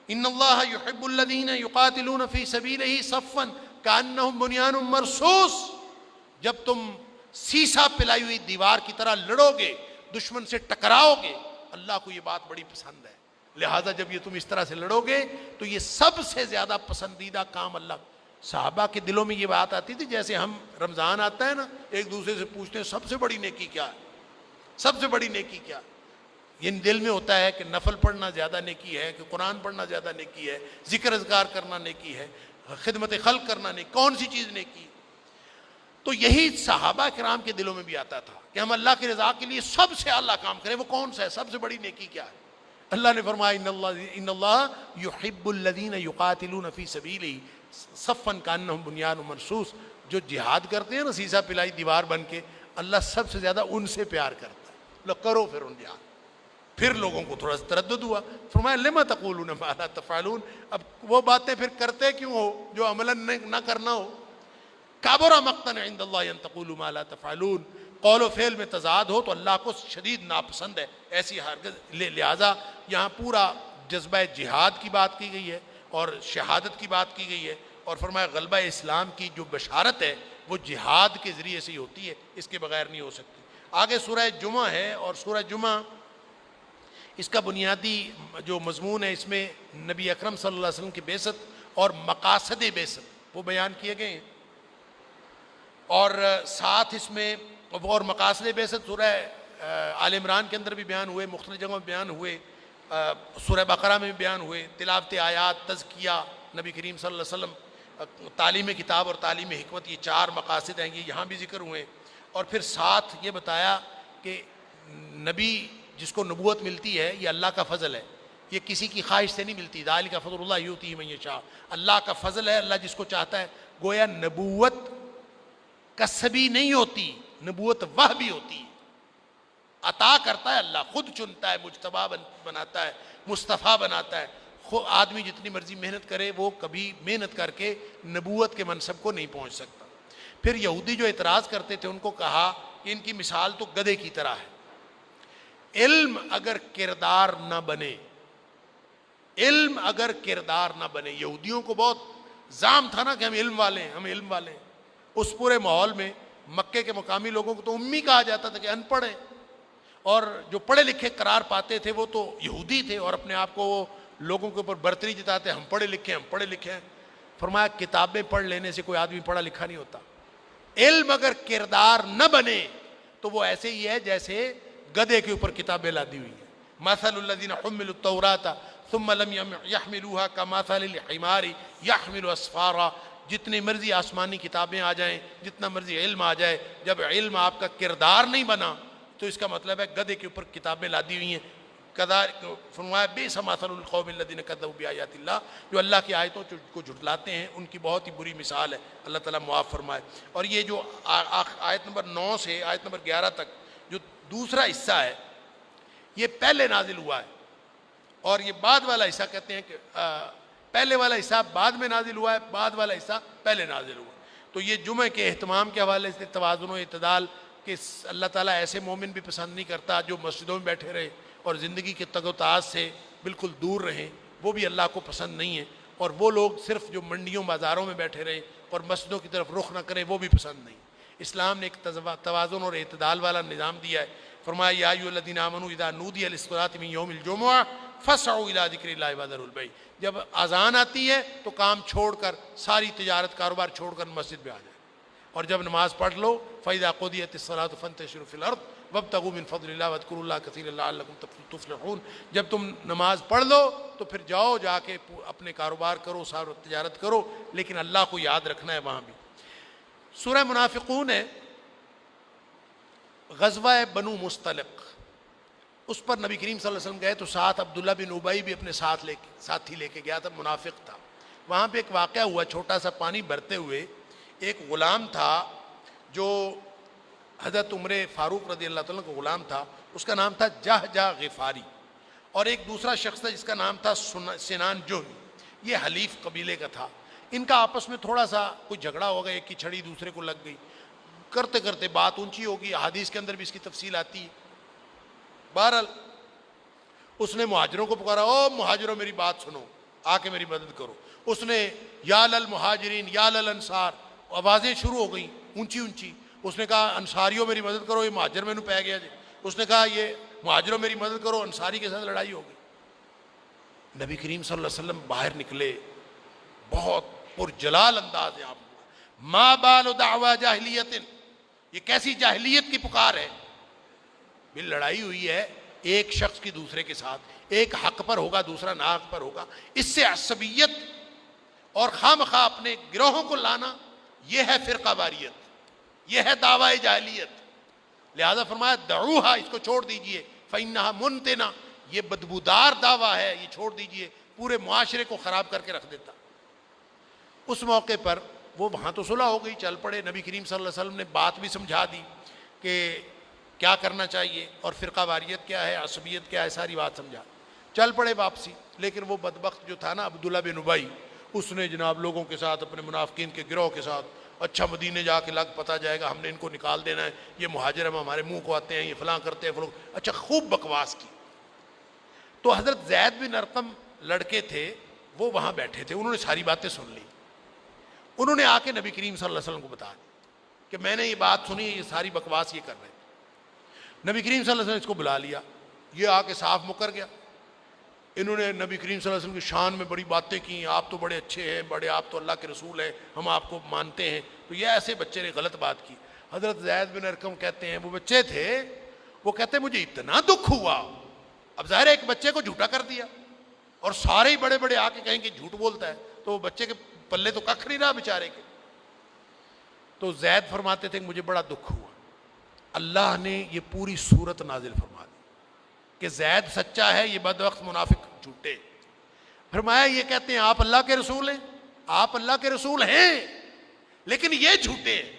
ان اللہ یحب الذین یقاتلون فی سبیلہ صفا کانہم بنیان مرصوص، جب تم سیسا پلائی ہوئی دیوار کی طرح لڑو گے، دشمن سے ٹکراؤ گے، اللہ کو یہ بات بڑی پسند ہے، لہٰذا جب یہ تم اس طرح سے لڑو گے تو یہ سب سے زیادہ پسندیدہ کام اللہ۔ صحابہ کے دلوں میں یہ بات آتی تھی، جیسے ہم رمضان آتا ہے نا ایک دوسرے سے پوچھتے ہیں سب سے بڑی نیکی کیا ہے، سب سے بڑی نیکی کیا ہے؟ یہ دل میں ہوتا ہے کہ نفل پڑھنا زیادہ نیکی ہے، کہ قرآن پڑھنا زیادہ نیکی ہے، ذکر اذکار کرنا نیکی ہے، خدمت خلق کرنا نیکی، کون سی چیز نیکی ہے؟ تو یہی صحابہ کرام کے دلوں میں بھی آتا تھا کہ ہم اللہ کی رضا کے لیے سب سے اعلیٰ کام کریں، وہ کون سا ہے، سب سے بڑی نیکی کیا ہے؟ اللہ نے فرمایا ان اللہ یحب الذین یقاتلون فی سبیلہ صفا کانہم بنیان مرصوص، جو جہاد کرتے ہیں نا سیسا پلائی دیوار بن کے، اللہ سب سے زیادہ ان سے پیار کرتا ہے۔ لو کرو پھر ان جہاد۔ پھر لوگوں کو تھوڑا سا تردد ہوا، فرمایا لما تقولون ما لا تفعلون، اب وہ باتیں پھر کرتے کیوں ہو جو عملاً نہ کرنا ہو؟ کابر مقتا عند اللہ ان تقولوا ما لا تفعلون، قول و فعل میں تضاد ہو تو اللہ کو شدید ناپسند ہے، ایسی ہرگز۔ لہٰذا یہاں پورا جذبہ جہاد کی بات کی گئی ہے اور شہادت کی بات کی گئی ہے، اور فرمایا غلبہ اسلام کی جو بشارت ہے وہ جہاد کے ذریعے سے ہی ہوتی ہے، اس کے بغیر نہیں ہو سکتی۔ آگے سورہ جمعہ ہے، اور سورہ جمعہ اس کا بنیادی جو مضمون ہے اس میں نبی اکرم صلی اللہ علیہ وسلم کی بعثت اور مقاصد بعثت وہ بیان کیے گئے ہیں، اور ساتھ اس میں اور مقاصد بعثت سورہ آل عمران کے اندر بھی بیان ہوئے، مختلف جگہوں میں بیان ہوئے، سورہ بقرہ میں بھی بیان ہوئے، تلاوت آیات، تزکیہ نبی کریم صلی اللہ علیہ وسلم، تعلیم کتاب اور تعلیم حکمت، یہ چار مقاصد ہیں، یہ یہاں بھی ذکر ہوئے۔ اور پھر ساتھ یہ بتایا کہ نبی جس کو نبوت ملتی ہے یہ اللہ کا فضل ہے، یہ کسی کی خواہش سے نہیں ملتی، ذالک فضل اللہ یؤتیہ من یشاء، اللہ کا فضل ہے، اللہ جس کو چاہتا ہے۔ گویا نبوت کسبی نہیں ہوتی، نبوت وہبی ہوتی ہے، عطا کرتا ہے اللہ، خود چنتا ہے، مجتبی بناتا ہے، مصطفیٰ بناتا ہے۔ آدمی جتنی مرضی محنت کرے وہ کبھی محنت کر کے نبوت کے منصب کو نہیں پہنچ سکتا۔ پھر یہودی جو اعتراض کرتے تھے ان کو کہا کہ ان کی مثال تو گدھے کی طرح ہے، علم اگر کردار نہ بنے، علم اگر کردار نہ بنے، یہودیوں کو بہت زعم تھا نا کہ ہم علم والے ہیں، ہم علم والے ہیں۔ اس پورے ماحول میں مکے کے مقامی لوگوں کو تو امی کہا جاتا تھا کہ ان پڑھ ہیں، اور جو پڑھے لکھے قرار پاتے تھے وہ تو یہودی تھے، اور اپنے آپ کو وہ لوگوں کے اوپر برتری جتاتے ہم پڑھے لکھے ہیں، ہم پڑھے لکھے ہیں۔ فرمایا کتابیں پڑھ لینے سے کوئی آدمی پڑھا لکھا نہیں ہوتا، علم اگر کردار نہ بنے تو وہ ایسے ہی ہے جیسے گدھے کے اوپر کتابیں لادی ہوئی ہیں۔ مثل الذین حملوا التوراۃ ثم لم يحملوها كمثل الحمار يحمل اسفارا، جتنی مرضی آسمانی کتابیں آ جائیں، جتنا مرضی علم آ جائے، جب علم آپ کا کردار نہیں بنا تو اس کا مطلب ہے گدھے کے اوپر کتابیں لادی ہوئی ہیں۔ فرمایا بئس مثل القوم الذین کذبوا بآیات اللہ، جو اللہ کی آیتوں کو جھٹلاتے ہیں ان کی بہت ہی بری مثال ہے، اللہ تعالیٰ معاف فرمائے۔ اور یہ جو آیت نمبر 9 سے آیت نمبر 11 تک جو دوسرا حصہ ہے یہ پہلے نازل ہوا ہے، اور یہ بعد والا حصہ کہتے ہیں کہ پہلے والا حصہ بعد میں نازل ہوا ہے، بعد والا حصہ پہلے نازل ہوا۔ تو یہ جمعہ کے اہتمام کے حوالے سے توازن و اعتدال کہ اللہ تعالیٰ ایسے مومن بھی پسند نہیں کرتا جو مسجدوں میں بیٹھے رہے اور زندگی کے تگ و تاز سے بالکل دور رہیں، وہ بھی اللہ کو پسند نہیں ہے، اور وہ لوگ صرف جو منڈیوں بازاروں میں بیٹھے رہیں اور مسجدوں کی طرف رخ نہ کریں وہ بھی پسند نہیں۔ اسلام نے ایک توازن اور اعتدال والا نظام دیا ہے۔ فرمایا یا ایھا الذین آمنوا اذا نودی للصلاۃ من یوم الجمعہ فسعوا الی ذکر اللہ وذروا البیع، جب اذان آتی ہے تو کام چھوڑ کر، ساری تجارت کاروبار چھوڑ کر مسجد میں آ جائیں، اور جب نماز پڑھ لو فإذا قضیت الصلاۃ فانتشروا فی الارض وابتغوا من فضل اللہ واذکروا اللہ کثیرا لعلکم تفلحون، جب تم نماز پڑھ لو تو پھر جاؤ، جا کے اپنے کاروبار کرو، سارا تجارت کرو، لیکن اللہ کو یاد رکھنا ہے وہاں بھی۔ سورہ منافقون ہے، غزوہ بنو مستلق، اس پر نبی کریم صلی اللہ علیہ وسلم گئے تو ساتھ عبداللہ بن ابی بھی اپنے ساتھی لے کے گیا تھا، منافق تھا۔ وہاں پہ ایک واقعہ ہوا، چھوٹا سا پانی بھرتے ہوئے ایک غلام تھا جو حضرت عمر فاروق رضی اللہ تعالیٰ کا غلام تھا، اس کا نام تھا جہجہ غفاری، اور ایک دوسرا شخص تھا جس کا نام تھا سنان جوہی، یہ حلیف قبیلے کا تھا۔ ان کا آپس میں تھوڑا سا کوئی جھگڑا ہو گیا، ایک کی چھڑی دوسرے کو لگ گئی، کرتے کرتے بات اونچی ہوگی، حدیث کے اندر بھی اس کی تفصیل آتی ہے۔ بہرحال اس نے مہاجروں کو پکارا، او مہاجروں میری بات سنو، آ کے میری مدد کرو۔ اس نے یا للمہاجرین یا للانصار، آوازیں شروع ہو گئیں اونچی اونچی۔ اس نے کہا انصاریوں میری مدد کرو، یہ مہاجر میں پہ گیا جی۔ اس نے کہا یہ مہاجروں میری مدد کرو، انصاری کے ساتھ لڑائی ہو گئی۔ نبی کریم صلی اللہ علیہ وسلم باہر نکلے، بہت پرجلال انداز ہے آپ کا، ما بال دعوی جاہلیت، یہ کیسی جاہلیت کی پکار ہے؟ بل لڑائی ہوئی ہے ایک شخص کی دوسرے کے ساتھ، ایک حق پر ہوگا دوسرا ناحق پر ہوگا، اس سے عصبیت اور خواہ اپنے گروہوں کو لانا، یہ ہے فرقہ واریت، یہ ہے دعوی جاہلیت۔ لہذا فرمایا دعوہا، اس کو چھوڑ دیجئے، فإنہا منتنا، یہ بدبودار دعویٰ ہے، یہ چھوڑ دیجئے، پورے معاشرے کو خراب کر کے رکھ دیتا۔ اس موقع پر وہ وہاں تو صلح ہو گئی، چل پڑے، نبی کریم صلی اللہ علیہ وسلم نے بات بھی سمجھا دی کہ کیا کرنا چاہیے اور فرقہ واریت کیا ہے، عصبیت کیا ہے، ساری بات سمجھا، چل پڑے واپسی۔ لیکن وہ بدبخت جو تھا نا عبداللہ بن ابی، اس نے جناب لوگوں کے ساتھ، اپنے منافقین کے گروہ کے ساتھ، اچھا مدینے جا کے لگ پتہ جائے گا، ہم نے ان کو نکال دینا ہے، یہ مہاجر ہم ہمارے منہ کو آتے ہیں، یہ فلاں کرتے ہیں، اچھا خوب بکواس کی۔ تو حضرت زید بن ارقم لڑکے تھے، وہ وہاں بیٹھے تھے، انہوں نے ساری باتیں سن لی، انہوں نے آ کے نبی کریم صلی اللہ علیہ وسلم کو بتا دیا کہ میں نے یہ بات سنی، یہ ساری بکواس یہ کر رہے تھے۔ نبی کریم صلی اللہ علیہ وسلم نے اس کو بلا لیا، یہ آ کے صاف مکر گیا۔ انہوں نے نبی کریم صلی اللہ علیہ وسلم کی شان میں بڑی باتیں کی، آپ تو بڑے اچھے ہیں، بڑے آپ تو اللہ کے رسول ہیں، ہم آپ کو مانتے ہیں۔ تو یہ ایسے بچے نے غلط بات کی۔ حضرت زید بن ارقم کہتے ہیں، وہ بچے تھے، وہ کہتے ہیں مجھے اتنا دکھ ہوا، اب ظاہر ہے ایک بچے کو جھوٹا کر دیا، اور سارے ہی بڑے بڑے آ کے کہیں کہ جھوٹ بولتا ہے، تو وہ بچے کے پلے تو ککھ نہیں رہا بیچارے کے۔ تو زید فرماتے تھے مجھے بڑا دکھ ہوا، اللہ نے یہ پوری صورت نازل فرما دی کہ زید سچا ہے، یہ بدبخت منافق جھوٹے۔ فرمایا یہ کہتے ہیں آپ اللہ کے رسول ہیں، آپ اللہ کے رسول ہیں، لیکن یہ جھوٹے ہیں۔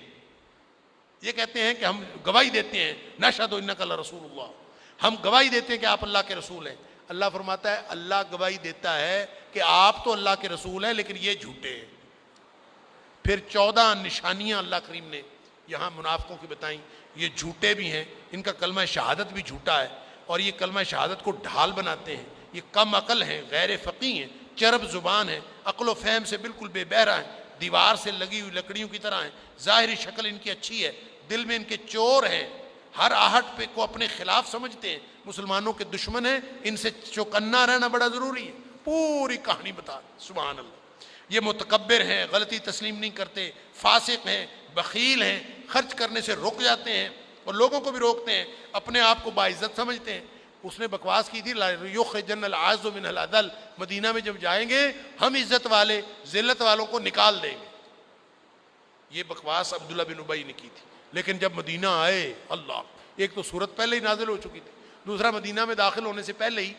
یہ کہتے ہیں کہ ہم گواہی دیتے ہیں، نشہد انک لرسول اللہ، ہم گواہی دیتے ہیں کہ آپ اللہ کے رسول ہیں۔ اللہ فرماتا ہے اللہ گواہی دیتا ہے کہ آپ تو اللہ کے رسول ہیں، لیکن یہ جھوٹے ہیں۔ پھر 14 نشانیاں اللہ کریم نے یہاں منافقوں کی بتائیں، یہ جھوٹے بھی ہیں، ان کا کلمہ شہادت بھی جھوٹا ہے، اور یہ کلمہ شہادت کو ڈھال بناتے ہیں، یہ کم عقل ہیں، غیر فقیہ ہیں، چرب زبان ہیں، عقل و فہم سے بالکل بے بہرا ہیں، دیوار سے لگی ہوئی لکڑیوں کی طرح ہیں، ظاہری شکل ان کی اچھی ہے، دل میں ان کے چور ہیں، ہر آہٹ پہ کو اپنے خلاف سمجھتے ہیں، مسلمانوں کے دشمن ہیں، ان سے چوکنا رہنا بڑا ضروری ہے۔ پوری کہانی بتا، سبحان اللہ۔ یہ متکبر ہیں، غلطی تسلیم نہیں کرتے، فاسق ہیں، بخیل ہیں، خرچ کرنے سے رک جاتے ہیں اور لوگوں کو بھی روکتے ہیں، اپنے آپ کو باعزت سمجھتے ہیں۔ اس نے بکواس کی تھی یخرجن العز من الاذل، مدینہ میں جب جائیں گے ہم عزت والے ذلت والوں کو نکال دیں گے۔ یہ بکواس عبداللہ بن ابی نے کی تھی، لیکن جب مدینہ آئے، اللہ، ایک تو صورت پہلے ہی نازل ہو چکی تھی، دوسرا مدینہ میں داخل ہونے سے پہلے ہی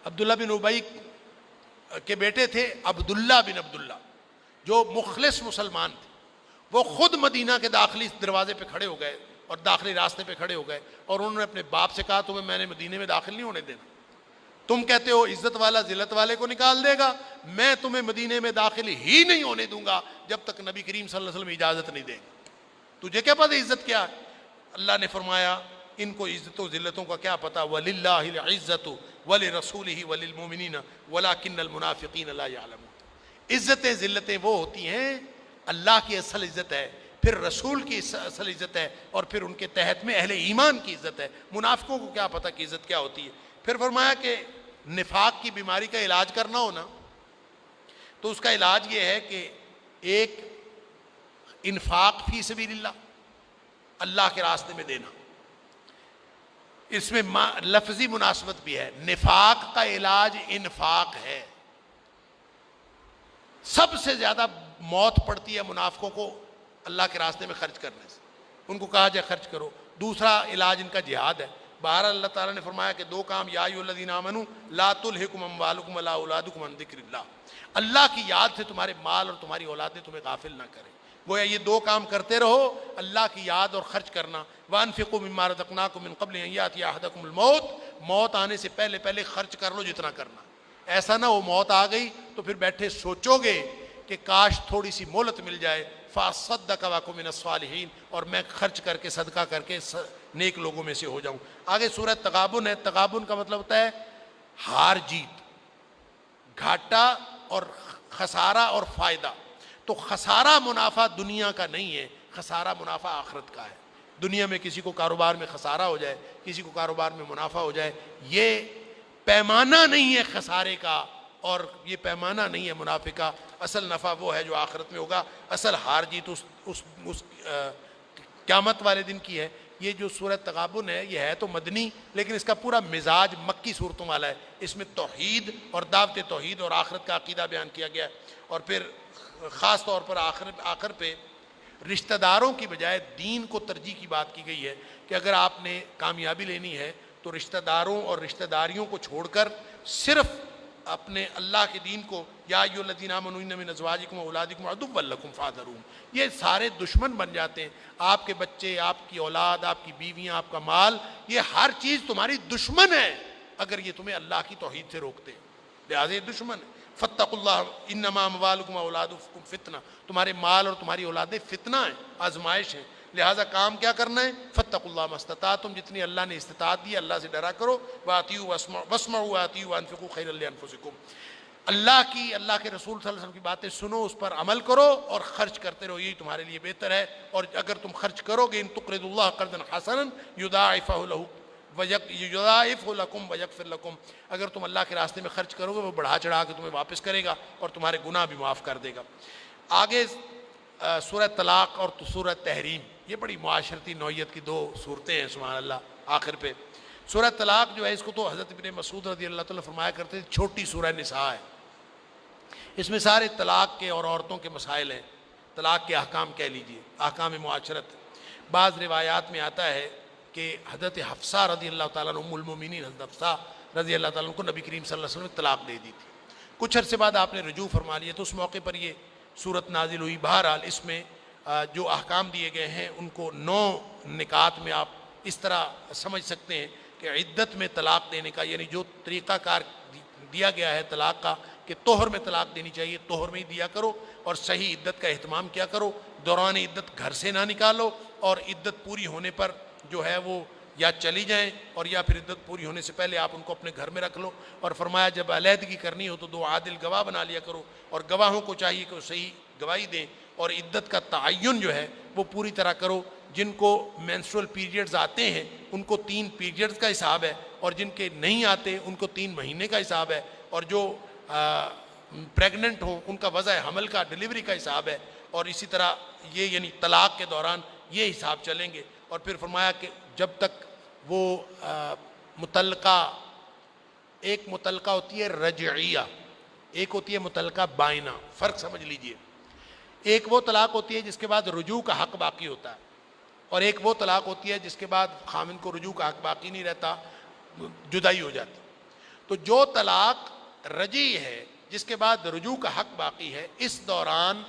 عبداللہ بن ابی کے بیٹے تھے عبداللہ بن عبداللہ، جو مخلص مسلمان تھے، وہ خود مدینہ کے داخلی دروازے پہ کھڑے ہو گئے اور داخلی راستے پہ کھڑے ہو گئے، اور انہوں نے اپنے باپ سے کہا تمہیں میں نے مدینے میں داخل نہیں ہونے دینا، تم کہتے ہو عزت والا ذلت والے کو نکال دے گا، میں تمہیں مدینے میں داخل ہی نہیں ہونے دوں گا جب تک نبی کریم صلی اللہ علیہ وسلم اجازت نہیں دے گا۔ تجھے کیا پتہ عزت کیا ہے؟ اللہ نے فرمایا ان کو عزت و ذلتوں کا کیا پتہ، وَلِلَّهِ الْعِزَّةُ وَلِرَسُولِهِ وَلِلْمُؤْمِنِينَ وَلَكِنَّ الْمُنَافِقِينَ لَا يَعْلَمُونَ۔ عزتیں ذلتیں وہ ہوتی ہیں، اللہ کی اصل عزت ہے، پھر رسول کی اصل عزت ہے، اور پھر ان کے تحت میں اہل ایمان کی عزت ہے۔ منافقوں کو کیا پتہ کہ عزت کیا ہوتی ہے۔ پھر فرمایا کہ نفاق کی بیماری کا علاج کرنا ہو نا تو اس کا علاج یہ ہے کہ ایک انفاق فی سبیل اللہ، اللہ کے راستے میں دینا، اس میں لفظی مناسبت بھی ہے، نفاق کا علاج انفاق ہے۔ سب سے زیادہ موت پڑتی ہے منافقوں کو اللہ کے راستے میں خرچ کرنے سے، ان کو کہا جائے خرچ کرو۔ دوسرا علاج ان کا جہاد ہے۔ بہر اللہ تعالیٰ نے فرمایا کہ دو کام، یا ایھا الذین آمنوا لا تلھکم اموالکم ولا اولادکم عن ذکر اللہ، اللہ کی یاد سے تمہارے مال اور تمہاری اولادیں تمہیں غافل نہ کریں۔ گویا یہ دو کام کرتے رہو، اللہ کی یاد اور خرچ کرنا۔ وانفقوا مما رزقناکم من قبل ان یاتی احدکم الموت، موت آنے سے پہلے پہلے خرچ کر لو جتنا کرنا۔ ایسا نہ ہو موت آ گئی تو پھر بیٹھے سوچو گے کہ کاش تھوڑی سی مہلت مل جائے، فاصدق واکن من الصالحین، اور میں خرچ کر کے صدقہ کر کے نیک لوگوں میں سے ہو جاؤں۔ آگے سورہ تغابن ہے۔ تغابن کا مطلب ہوتا ہے ہار جیت، گھاٹا اور خسارہ اور فائدہ۔ تو خسارہ منافع دنیا کا نہیں ہے، خسارہ منافع آخرت کا ہے۔ دنیا میں کسی کو کاروبار میں خسارہ ہو جائے، کسی کو کاروبار میں منافع ہو جائے، یہ پیمانہ نہیں ہے خسارے کا، اور یہ پیمانہ نہیں ہے منافع کا۔ اصل نفع وہ ہے جو آخرت میں ہوگا، اصل ہار جیت اس قیامت والے دن کی ہے۔ یہ جو سورہ تغابن ہے یہ ہے تو مدنی، لیکن اس کا پورا مزاج مکی صورتوں والا ہے۔ اس میں توحید اور دعوت توحید اور آخرت کا عقیدہ بیان کیا گیا ہے، اور پھر خاص طور پر آخر پہ رشتہ داروں کی بجائے دین کو ترجیح کی بات کی گئی ہے کہ اگر آپ نے کامیابی لینی ہے تو رشتہ داروں اور رشتہ داریوں کو چھوڑ کر صرف اپنے اللہ کے دین کو، یا ایھا الذین آمنوا ان من ازواجکم واولادکم عدوا لکم فاحذروہم، یہ سارے دشمن بن جاتے ہیں۔ آپ کے بچے، آپ کی اولاد، آپ کی بیویاں، آپ کا مال، یہ ہر چیز تمہاری دشمن ہے اگر یہ تمہیں اللہ کی توحید سے روکتے ہیں، لہٰذا یہ دشمن ہے۔ فاتقوا اللہ انما اموالکم واولادکم فتنہ، تمہارے مال اور تمہاری اولادیں فتنہ ہیں، آزمائش ہیں، لہٰذا کام کیا کرنا ہے؟ فاتقوا اللہ ما استطعتم، جتنی اللہ نے استطاعت دی اللہ سے ڈرا کرو۔ واطیعوا واسمعوا واطیعوا وانفقوا خیرا لانفسکم، اللہ کے رسول صلی اللہ علیہ وسلم کی باتیں سنو، اس پر عمل کرو اور خرچ کرتے رہو، یہی تمہارے لیے بہتر ہے۔ اور اگر تم خرچ کرو گے، ان تقرضوا اللہ قرضا حسنا یضاعفہ لکم ویغفر لکم، اگر تم اللہ کے راستے میں خرچ کرو گے وہ بڑھا چڑھا کے تمہیں واپس کرے گا اور تمہارے گناہ بھی معاف کر دے گا۔ آگے سورہ طلاق اور سورہ تحریم، یہ بڑی معاشرتی نوعیت کی دو صورتیں ہیں، سبحان اللہ۔ آخر پہ سورہ طلاق جو ہے، اس کو تو حضرت ابن مسعود رضی اللہ تعالیٰ فرمایا کرتے تھے چھوٹی سورہ نساء ہے، اس میں سارے طلاق کے اور عورتوں کے مسائل ہیں، طلاق کے احکام کہہ لیجئے، احکام معاشرت۔ بعض روایات میں آتا ہے کہ حضرت حفصہ رضی اللہ تعالیٰ عنہ، ام المومنین حضرت حفصہ رضی اللہ تعالیٰ عنہ کو نبی کریم صلی اللہ علیہ وسلم نے طلاق دے دی تھی۔ کچھ عرصے بعد آپ نے رجوع فرما لیا، تو اس موقع پر یہ صورت نازل ہوئی۔ بہرحال اس میں جو احکام دیے گئے ہیں ان کو 9 نکات میں آپ اس طرح سمجھ سکتے ہیں کہ عدت میں طلاق دینے کا، یعنی جو طریقہ کار دیا گیا ہے طلاق کا کہ طہر میں طلاق دینی چاہیے، طہر میں ہی دیا کرو، اور صحیح عدت کا اہتمام کیا کرو، دوران عدت گھر سے نہ نکالو، اور عدت پوری ہونے پر جو ہے وہ یا چلی جائیں، اور یا پھر عدت پوری ہونے سے پہلے آپ ان کو اپنے گھر میں رکھ لو۔ اور فرمایا جب علیحدگی کرنی ہو تو 2 عادل گواہ بنا لیا کرو، اور گواہوں کو چاہیے کہ وہ صحیح گواہی دیں، اور عدت کا تعین جو ہے وہ پوری طرح کرو۔ جن کو مینسٹرول پیریڈز آتے ہیں ان کو 3 پیریڈز کا حساب ہے، اور جن کے نہیں آتے ان کو 3 مہینے کا حساب ہے، اور جو پریگننٹ ہوں ان کا وضع حمل کا، ڈیلیوری کا حساب ہے، اور اسی طرح یہ یعنی طلاق کے دوران یہ حساب چلیں گے۔ اور پھر فرمایا کہ جب تک وہ متعلقہ، ایک متعلقہ ہوتی ہے رجعیہ، ایک ہوتی ہے متعلقہ بائنہ، فرق سمجھ لیجئے۔ ایک وہ طلاق ہوتی ہے جس کے بعد رجوع کا حق باقی ہوتا ہے، اور ایک وہ طلاق ہوتی ہے جس کے بعد خامن کو رجوع کا حق باقی نہیں رہتا، جدائی ہو جاتی۔ تو جو طلاق رجعی ہے جس کے بعد رجوع کا حق باقی ہے، اس دوران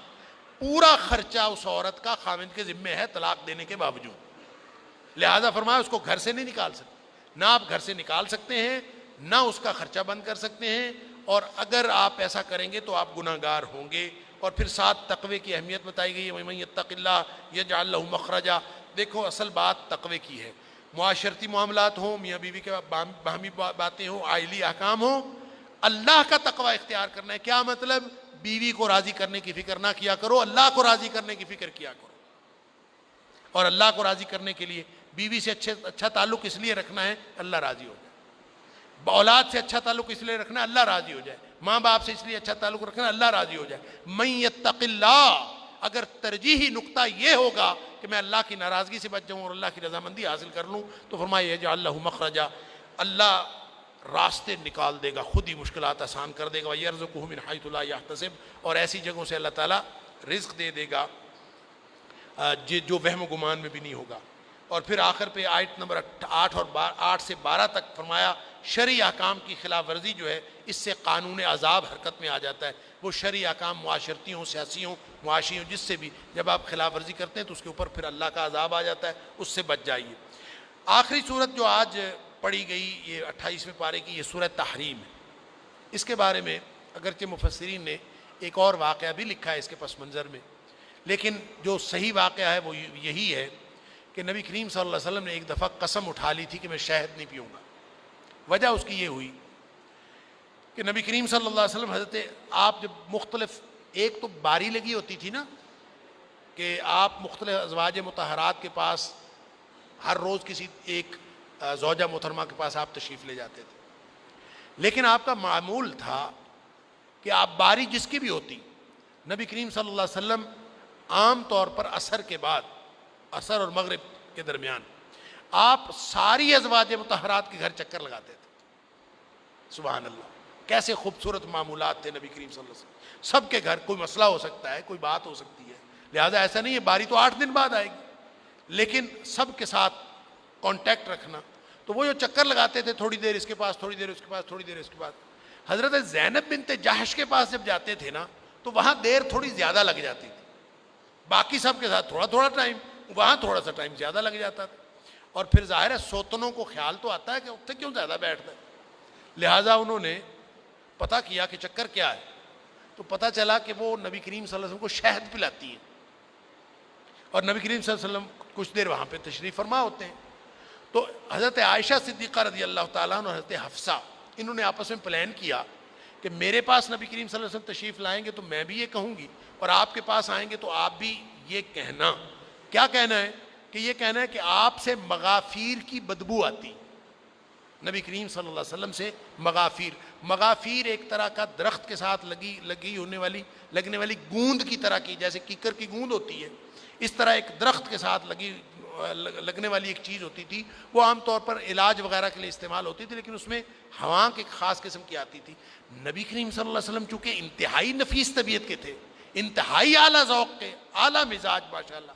پورا خرچہ اس عورت کا خامن کے ذمہ ہے طلاق دینے کے باوجود، لہذا فرمایا اس کو گھر سے نہیں نکال سکتے، نہ آپ گھر سے نکال سکتے ہیں، نہ اس کا خرچہ بند کر سکتے ہیں، اور اگر آپ ایسا کریں گے تو آپ گناہ گار ہوں گے۔ اور پھر 7 تقوی کی اہمیت بتائی گئی ہے، وَمَن يَتَّقِ اللَّهَ يَجْعَل لَّهُ مَخْرَجًا۔ دیکھو اصل بات تقوی کی ہے، معاشرتی معاملات ہوں، میاں بیوی کے باہمی باتیں ہوں، آئلی احکام ہوں، اللہ کا تقوی اختیار کرنا ہے۔ کیا مطلب؟ بیوی کو راضی کرنے کی فکر نہ کیا کرو، اللہ کو راضی کرنے کی فکر کیا کرو، اور اللہ کو راضی کرنے کے لیے بیوی سے اچھا تعلق اس لیے رکھنا ہے اللہ راضی ہو جائے۔ اولاد سے اچھا تعلق اس لیے رکھنا اللہ راضی ہو جائے، ماں باپ سے اس لیے اچھا تعلق رکھنا اللہ راضی ہو جائے۔ من یتق اللہ، اگر ترجیحی نقطہ یہ ہوگا کہ میں اللہ کی ناراضگی سے بچ جاؤں اور اللہ کی رضامندی حاصل کر لوں، تو فرمایا یجعل لہ مخرجا، اللہ راستے نکال دے گا، خود ہی مشکلات آسان کر دے گا، وَيَرْزُقُهُ مِنْ حَيْثُ لَا يَحْتَسِبُ، اور ایسی جگہوں سے اللہ تعالیٰ رزق دے دے گا جو وہم و گمان میں بھی نہیں ہوگا۔ اور پھر آخر پہ آیت نمبر 8 سے 12 تک فرمایا شرعی احکام کی خلاف ورزی جو ہے اس سے قانون عذاب حرکت میں آ جاتا ہے۔ وہ شرعی احکام معاشرتی ہوں، سیاسی ہوں، معاشی ہوں، جس سے بھی جب آپ خلاف ورزی کرتے ہیں تو اس کے اوپر پھر اللہ کا عذاب آ جاتا ہے، اس سے بچ جائیے۔ آخری صورت جو آج پڑھی گئی یہ 28ویں پارے کی، یہ سورہ تحریم ہے۔ اس کے بارے میں اگرچہ مفسرین نے ایک اور واقعہ بھی لکھا ہے اس کے پس منظر میں، لیکن جو صحیح واقعہ ہے وہ یہی ہے کہ نبی کریم صلی اللہ علیہ وسلم نے ایک دفعہ قسم اٹھا لی تھی کہ میں شہد نہیں پیوں گا۔ وجہ اس کی یہ ہوئی کہ نبی کریم صلی اللہ علیہ وسلم حضرت آپ جب مختلف، ایک تو باری لگی ہوتی تھی نا کہ آپ مختلف ازواج مطہرات کے پاس ہر روز کسی ایک زوجہ محترمہ کے پاس آپ تشریف لے جاتے تھے، لیکن آپ کا معمول تھا کہ آپ باری جس کی بھی ہوتی، نبی کریم صلی اللہ علیہ وسلم عام طور پر عصر کے بعد، عصر اور مغرب کے درمیان آپ ساری ازواج مطہرات کے گھر چکر لگاتے تھے۔ سبحان اللہ، کیسے خوبصورت معمولات تھے نبی کریم صلی اللہ علیہ وسلم۔ سب کے گھر کوئی مسئلہ ہو سکتا ہے، کوئی بات ہو سکتی ہے، لہذا ایسا نہیں ہے باری تو 8 دن بعد آئے گی، لیکن سب کے ساتھ کانٹیکٹ رکھنا۔ تو وہ جو چکر لگاتے تھے، تھوڑی دیر اس کے پاس، تھوڑی دیر اس کے پاس، تھوڑی دیر اس کے بعد۔ حضرت زینب بنت جحش کے پاس جب جاتے تھے نا تو وہاں دیر تھوڑی زیادہ لگ جاتی تھی، باقی سب کے ساتھ تھوڑا تھوڑا ٹائم، وہاں تھوڑا سا ٹائم زیادہ لگ جاتا تھا۔ اور پھر ظاہر ہے سوتنوں کو خیال تو آتا ہے کہ اتنے کیوں زیادہ بیٹھتا ہے، لہٰذا انہوں نے پتہ کیا کہ چکر کیا ہے، تو پتہ چلا کہ وہ نبی کریم صلی اللہ علیہ وسلم کو شہد پلاتی ہیں، اور نبی کریم صلی اللہ علیہ وسلم کچھ دیر وہاں پہ تشریف فرما ہوتے ہیں۔ تو حضرت عائشہ صدیقہ رضی اللہ تعالیٰ عنہ اور حضرت حفصہ انہوں نے آپس میں پلان کیا کہ میرے پاس نبی کریم صلی اللہ علیہ وسلم تشریف لائیں گے تو میں بھی یہ کہوں گی، اور آپ کے پاس آئیں گے تو آپ بھی یہ کہنا۔ کیا کہنا ہے؟ کہ یہ کہنا ہے کہ آپ سے مغافیر کی بدبو آتی، نبی کریم صلی اللہ علیہ وسلم سے مغافیر ایک طرح کا درخت کے ساتھ لگنے والی گوند کی طرح کی، جیسے کیکر کی گوند ہوتی ہے، اس طرح ایک درخت کے ساتھ لگنے والی ایک چیز ہوتی تھی۔ وہ عام طور پر علاج وغیرہ کے لیے استعمال ہوتی تھی، لیکن اس میں ہوا کی خاص قسم کی آتی تھی۔ نبی کریم صلی اللہ علیہ وسلم چونکہ انتہائی نفیس طبیعت کے تھے، انتہائی اعلیٰ ذوق کے، اعلیٰ مزاج ماشاءاللہ،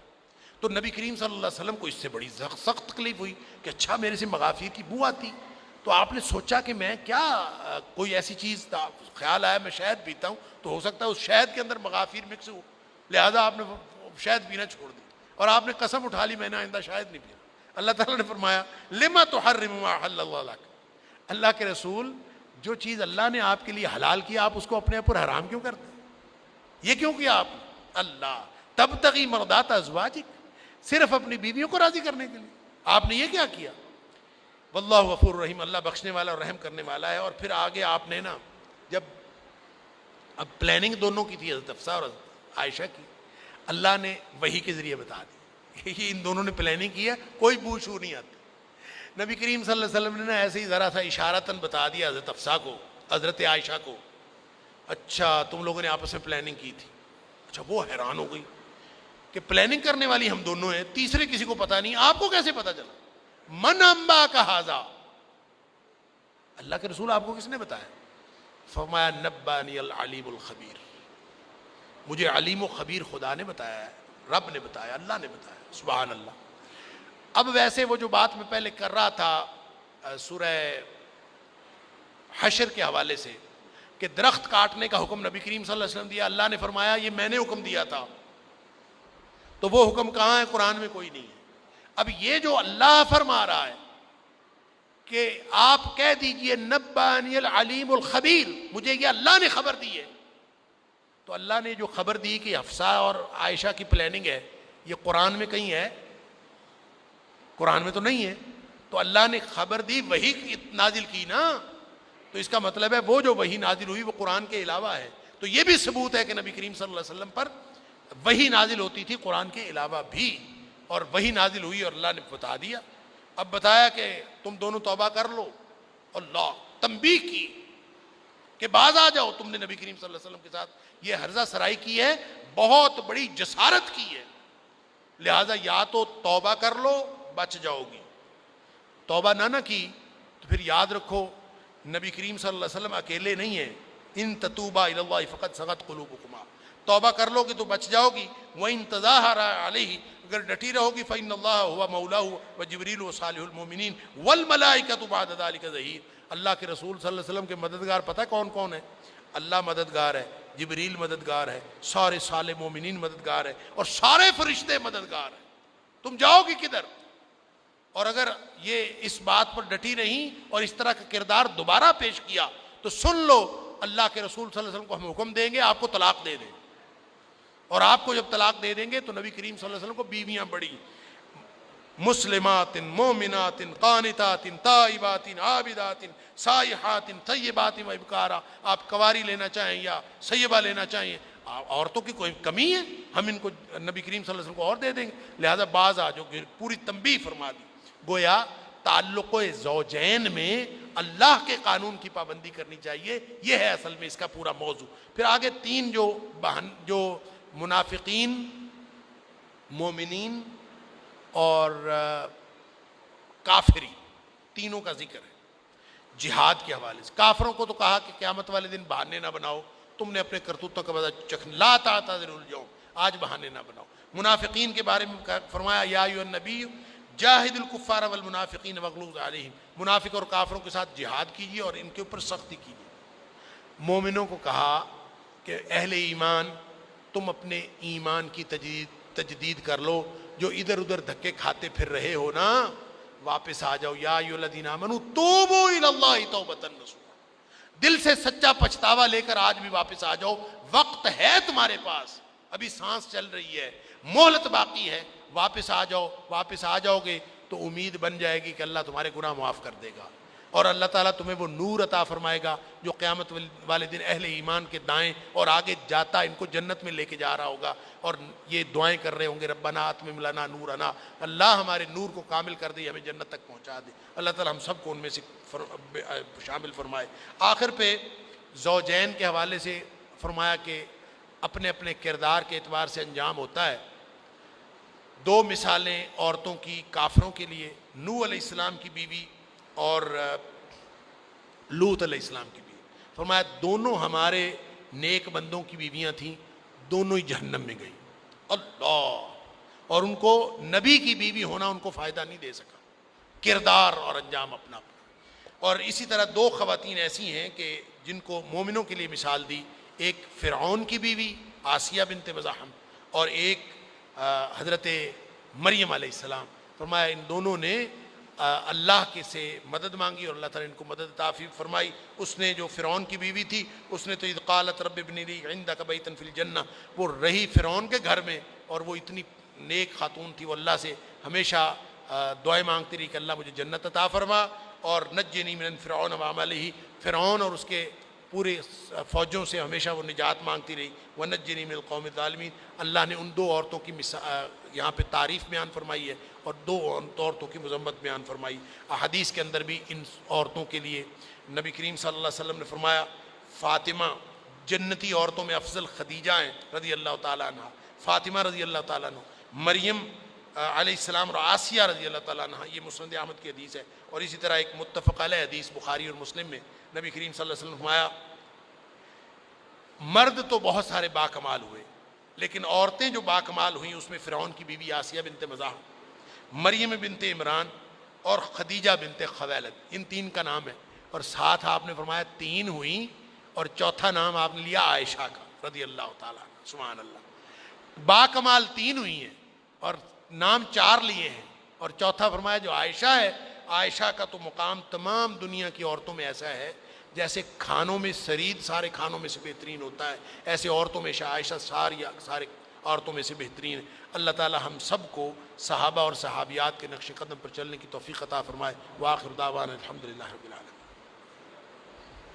تو نبی کریم صلی اللہ علیہ وسلم کو اس سے بڑی سخت تکلیف ہوئی کہ اچھا میرے سے مغافیر کی بو آتی۔ تو آپ نے سوچا کہ میں کیا کوئی ایسی چیز، خیال آیا میں شہد پیتا ہوں تو ہو سکتا ہے اس شہد کے اندر مغافیر مکس ہو، لہذا آپ نے شہد پینا چھوڑ دی اور آپ نے قسم اٹھا لی میں نے آئندہ شہد نہیں پینا۔ اللہ تعالیٰ نے فرمایا لما تحرم ما احل اللہ لک، اللہ کے رسول جو چیز اللہ نے آپ کے لیے حلال کیا آپ اس کو اپنے اوپر حرام کیوں کرتے ہیں؟ یہ کیوں کیا آپ نے؟ اللہ تبتغی مرضات ازواجک، صرف اپنی بیویوں کو راضی کرنے کے لیے آپ نے یہ کیا کیا؟ واللہ غفور رحیم، اللہ بخشنے والا اور رحم کرنے والا ہے۔ اور پھر آگے آپ نے نا جب اب پلاننگ دونوں کی تھی، حضرت حفصہ اور حضرت عائشہ کی، اللہ نے وحی کے ذریعے بتا دی یہ ان دونوں نے پلاننگ کی ہے، کوئی بو شو نہیں آتی۔ نبی کریم صلی اللہ علیہ وسلم نے نا ایسے ہی ذرا سا اشارتاً بتا دیا حضرت حفصہ کو، حضرت عائشہ کو، اچھا تم لوگوں نے آپس میں پلاننگ کی تھی۔ اچھا وہ حیران ہو گئی کہ پلاننگ کرنے والی ہم دونوں ہیں، تیسرے کسی کو پتہ نہیں، آپ کو کیسے پتہ چلا؟ من انبا کا حاضا، اللہ کے رسول آپ کو کس نے بتایا؟ فرمایا نبانی العلیم الخبیر، مجھے علیم و خبیر خدا نے بتایا ہے، رب نے بتایا، اللہ نے بتایا، سبحان اللہ۔ اب ویسے وہ جو بات میں پہلے کر رہا تھا سورہ حشر کے حوالے سے کہ درخت کاٹنے کا حکم نبی کریم صلی اللہ علیہ وسلم دیا، اللہ نے فرمایا یہ میں نے حکم دیا تھا، تو وہ حکم کہاں ہے؟ قرآن میں کوئی نہیں ہے۔ اب یہ جو اللہ فرما رہا ہے کہ آپ کہہ دیجئے نبانی العلیم الخبیر، مجھے یہ اللہ نے خبر دی ہے، تو اللہ نے جو خبر دی کہ حفصہ اور عائشہ کی پلاننگ ہے، یہ قرآن میں کہیں ہے؟ قرآن میں تو نہیں ہے۔ تو اللہ نے خبر دی، وحی نازل کی نا، تو اس کا مطلب ہے وہ جو وحی نازل ہوئی وہ قرآن کے علاوہ ہے۔ تو یہ بھی ثبوت ہے کہ نبی کریم صلی اللہ علیہ وسلم پر وحی نازل ہوتی تھی قرآن کے علاوہ بھی، اور وحی نازل ہوئی اور اللہ نے بتا دیا۔ اب بتایا کہ تم دونوں توبہ کر لو، اللہ تنبیہ کی کہ باز آ جاؤ، تم نے نبی کریم صلی اللہ علیہ وسلم کے ساتھ یہ ہرزہ سرائی کی ہے، بہت بڑی جسارت کی ہے، لہذا یا تو توبہ کر لو بچ جاؤ گی، توبہ نہ کی تو پھر یاد رکھو نبی کریم صلی اللہ علیہ وسلم اکیلے نہیں ہیں، ان تتوبا الی اللہ فقد صغت قلوبکما، توبہ کر لو گی تو بچ جاؤ گی، وَإِن تَظَاهَرَ عَلَيْهِ، اگر ڈٹی رہو گی فَإِنَّ اللَّهَ هُوَ مَوْلَاهُ وَجِبْرِيلُ وَصَالِحُ الْمُؤْمِنِينَ وَالْمَلَائِكَةُ بَعْدَ ذَلِكَ ظَهِيرٌ۔ اللہ کے رسول صلی اللہ علیہ وسلم کے مددگار پتہ کون کون ہے؟ اللہ مددگار ہے، جبریل مددگار ہے، سارے صالح مومنین مددگار ہے، اور سارے فرشتے مددگار ہیں، تم جاؤ گی کدھر؟ اور اگر یہ اس بات پر ڈٹی نہیں اور اس طرح کا کردار دوبارہ پیش کیا تو سن لو اللہ کے رسول صلی اللہ علیہ وسلم کو ہم حکم دیں گے آپ کو طلاق دے دیں، اور آپ کو جب طلاق دے دیں گے تو نبی کریم صلی اللہ علیہ وسلم کو بیویاں بڑی مسلمات مومنات قانتات تائبات عابدات سائحات طیبات و ابکارا، آپ کواری لینا چاہیں یا سیبہ لینا چاہیں، عورتوں کی کوئی کمی ہے؟ ہم ان کو نبی کریم صلی اللہ علیہ وسلم کو اور دے دیں گے، لہذا بعض جو پوری تنبیہ فرما دی، گویا تعلق زوجین میں اللہ کے قانون کی پابندی کرنی چاہیے، یہ ہے اصل میں اس کا پورا موضوع۔ پھر آگے تین جو منافقین، مومنین اور کافری، تینوں کا ذکر ہے جہاد کے حوالے سے۔ کافروں کو تو کہا کہ قیامت والے دن بہانے نہ بناؤ، تم نے اپنے کرتوتوں کا بدلہ چکھنا، لا تعتذروا اليوم، آج بہانے نہ بناؤ۔ منافقین کے بارے میں فرمایا یا ایھا النبی جاہد الکفار والمنافقین واغلظ علیہم، منافق اور کافروں کے ساتھ جہاد کیجیے اور ان کے اوپر سختی کیجیے۔ مومنوں کو کہا کہ اہل ایمان تم اپنے ایمان کی تجدید کر لو، جو ادھر ادھر دھکے کھاتے پھر رہے ہو نا، واپس آ جاؤ، یا ایھا الذین آمنوا توبوا الی اللہ توبۃ نصوحا، دل سے سچا پچھتاوا لے کر آج بھی واپس آ جاؤ، وقت ہے تمہارے پاس، ابھی سانس چل رہی ہے، مہلت باقی ہے، واپس آ جاؤ۔ واپس آ جاؤ گے تو امید بن جائے گی کہ اللہ تمہارے گناہ معاف کر دے گا، اور اللہ تعالیٰ تمہیں وہ نور عطا فرمائے گا جو قیامت والے دن اہل ایمان کے دائیں اور آگے جاتا ان کو جنت میں لے کے جا رہا ہوگا، اور یہ دعائیں کر رہے ہوں گے ربنا اتمم لنا نورنا، اللہ ہمارے نور کو کامل کر دے، ہمیں جنت تک پہنچا دے، اللہ تعالیٰ ہم سب کو ان میں سے شامل فرمائے۔ آخر پہ زوجین کے حوالے سے فرمایا کہ اپنے اپنے کردار کے اعتبار سے انجام ہوتا ہے۔ دو مثالیں عورتوں کی کافروں کے لیے، نوح علیہ السلام کی بیوی اور لوط علیہ السلام کی بیوی، فرمایا دونوں ہمارے نیک بندوں کی بیویاں تھیں، دونوں ہی جہنم میں گئی، اللہ، اور ان کو نبی کی بیوی ہونا ان کو فائدہ نہیں دے سکا، کردار اور انجام اپنا اپنا۔ اور اسی طرح دو خواتین ایسی ہیں کہ جن کو مومنوں کے لیے مثال دی، ایک فرعون کی بیوی آسیہ بنت مزاحم اور ایک حضرت مریم علیہ السلام، فرمایا ان دونوں نے اللہ کے سے مدد مانگی اور اللہ تعالیٰ نے ان کو مدد عطا فرمائی۔ اس نے جو فرعون کی بیوی تھی اس نے تو اذ قالت رب ابن لی عندک بیتا فی الجنہ، وہ رہی فرعون کے گھر میں، اور وہ اتنی نیک خاتون تھی، وہ اللہ سے ہمیشہ دعائیں مانگتی رہی کہ اللہ مجھے جنت عطا فرما، اور نجنی من فرعون وعملہ، فرعون اور اس کے پورے فوجوں سے ہمیشہ وہ نجات مانگتی رہی، وَنَجِّنِي مِنَ الْقَوْمِ الظَّالِمِينَ۔ اللہ نے ان دو عورتوں کی یہاں پہ تعریف بیان فرمائی ہے اور دو عورتوں کی مذمت بیان فرمائی۔ احادیث کے اندر بھی ان عورتوں کے لیے نبی کریم صلی اللہ علیہ وسلم نے فرمایا فاطمہ جنتی عورتوں میں افضل خدیجہ ہیں رضی اللہ تعالیٰ عنہ، فاطمہ رضی اللہ تعالیٰ عنہ، مریم علیہ السلام اور آسیہ رضی اللہ تعالیٰ عنہ، یہ مسند احمد کی حدیث ہے۔ اور اسی طرح ایک متفق علیہ حدیث بخاری اور مسلم میں نبی کریم صلی اللہ علیہ وسلم نے فرمایا مرد تو بہت سارے باکمال ہوئے، لیکن عورتیں جو باکمال ہوئیں اس میں فرعون کی بیوی آسیہ بنت مزاحم، مریم بنت عمران اور خدیجہ بنت خویلد، ان تین کا نام ہے، اور ساتھ آپ نے فرمایا تین ہوئیں اور چوتھا نام آپ نے لیا عائشہ کا رضی اللہ تعالیٰ عنہ، سبحان اللہ، باکمال تین ہوئی ہیں اور نام چار لیے ہیں، اور چوتھا فرمایا جو عائشہ ہے، عائشہ کا تو مقام تمام دنیا کی عورتوں میں ایسا ہے جیسے کھانوں میں سرید سارے کھانوں میں سے بہترین ہوتا ہے، ایسے عورتوں میں عائشہ سارے عورتوں میں سے بہترین ہے۔ اللہ تعالی ہم سب کو صحابہ اور صحابیات کے نقش قدم پر چلنے کی توفیق عطا فرمائے۔ وآخر دعوانا الحمدللہ رب العالمین۔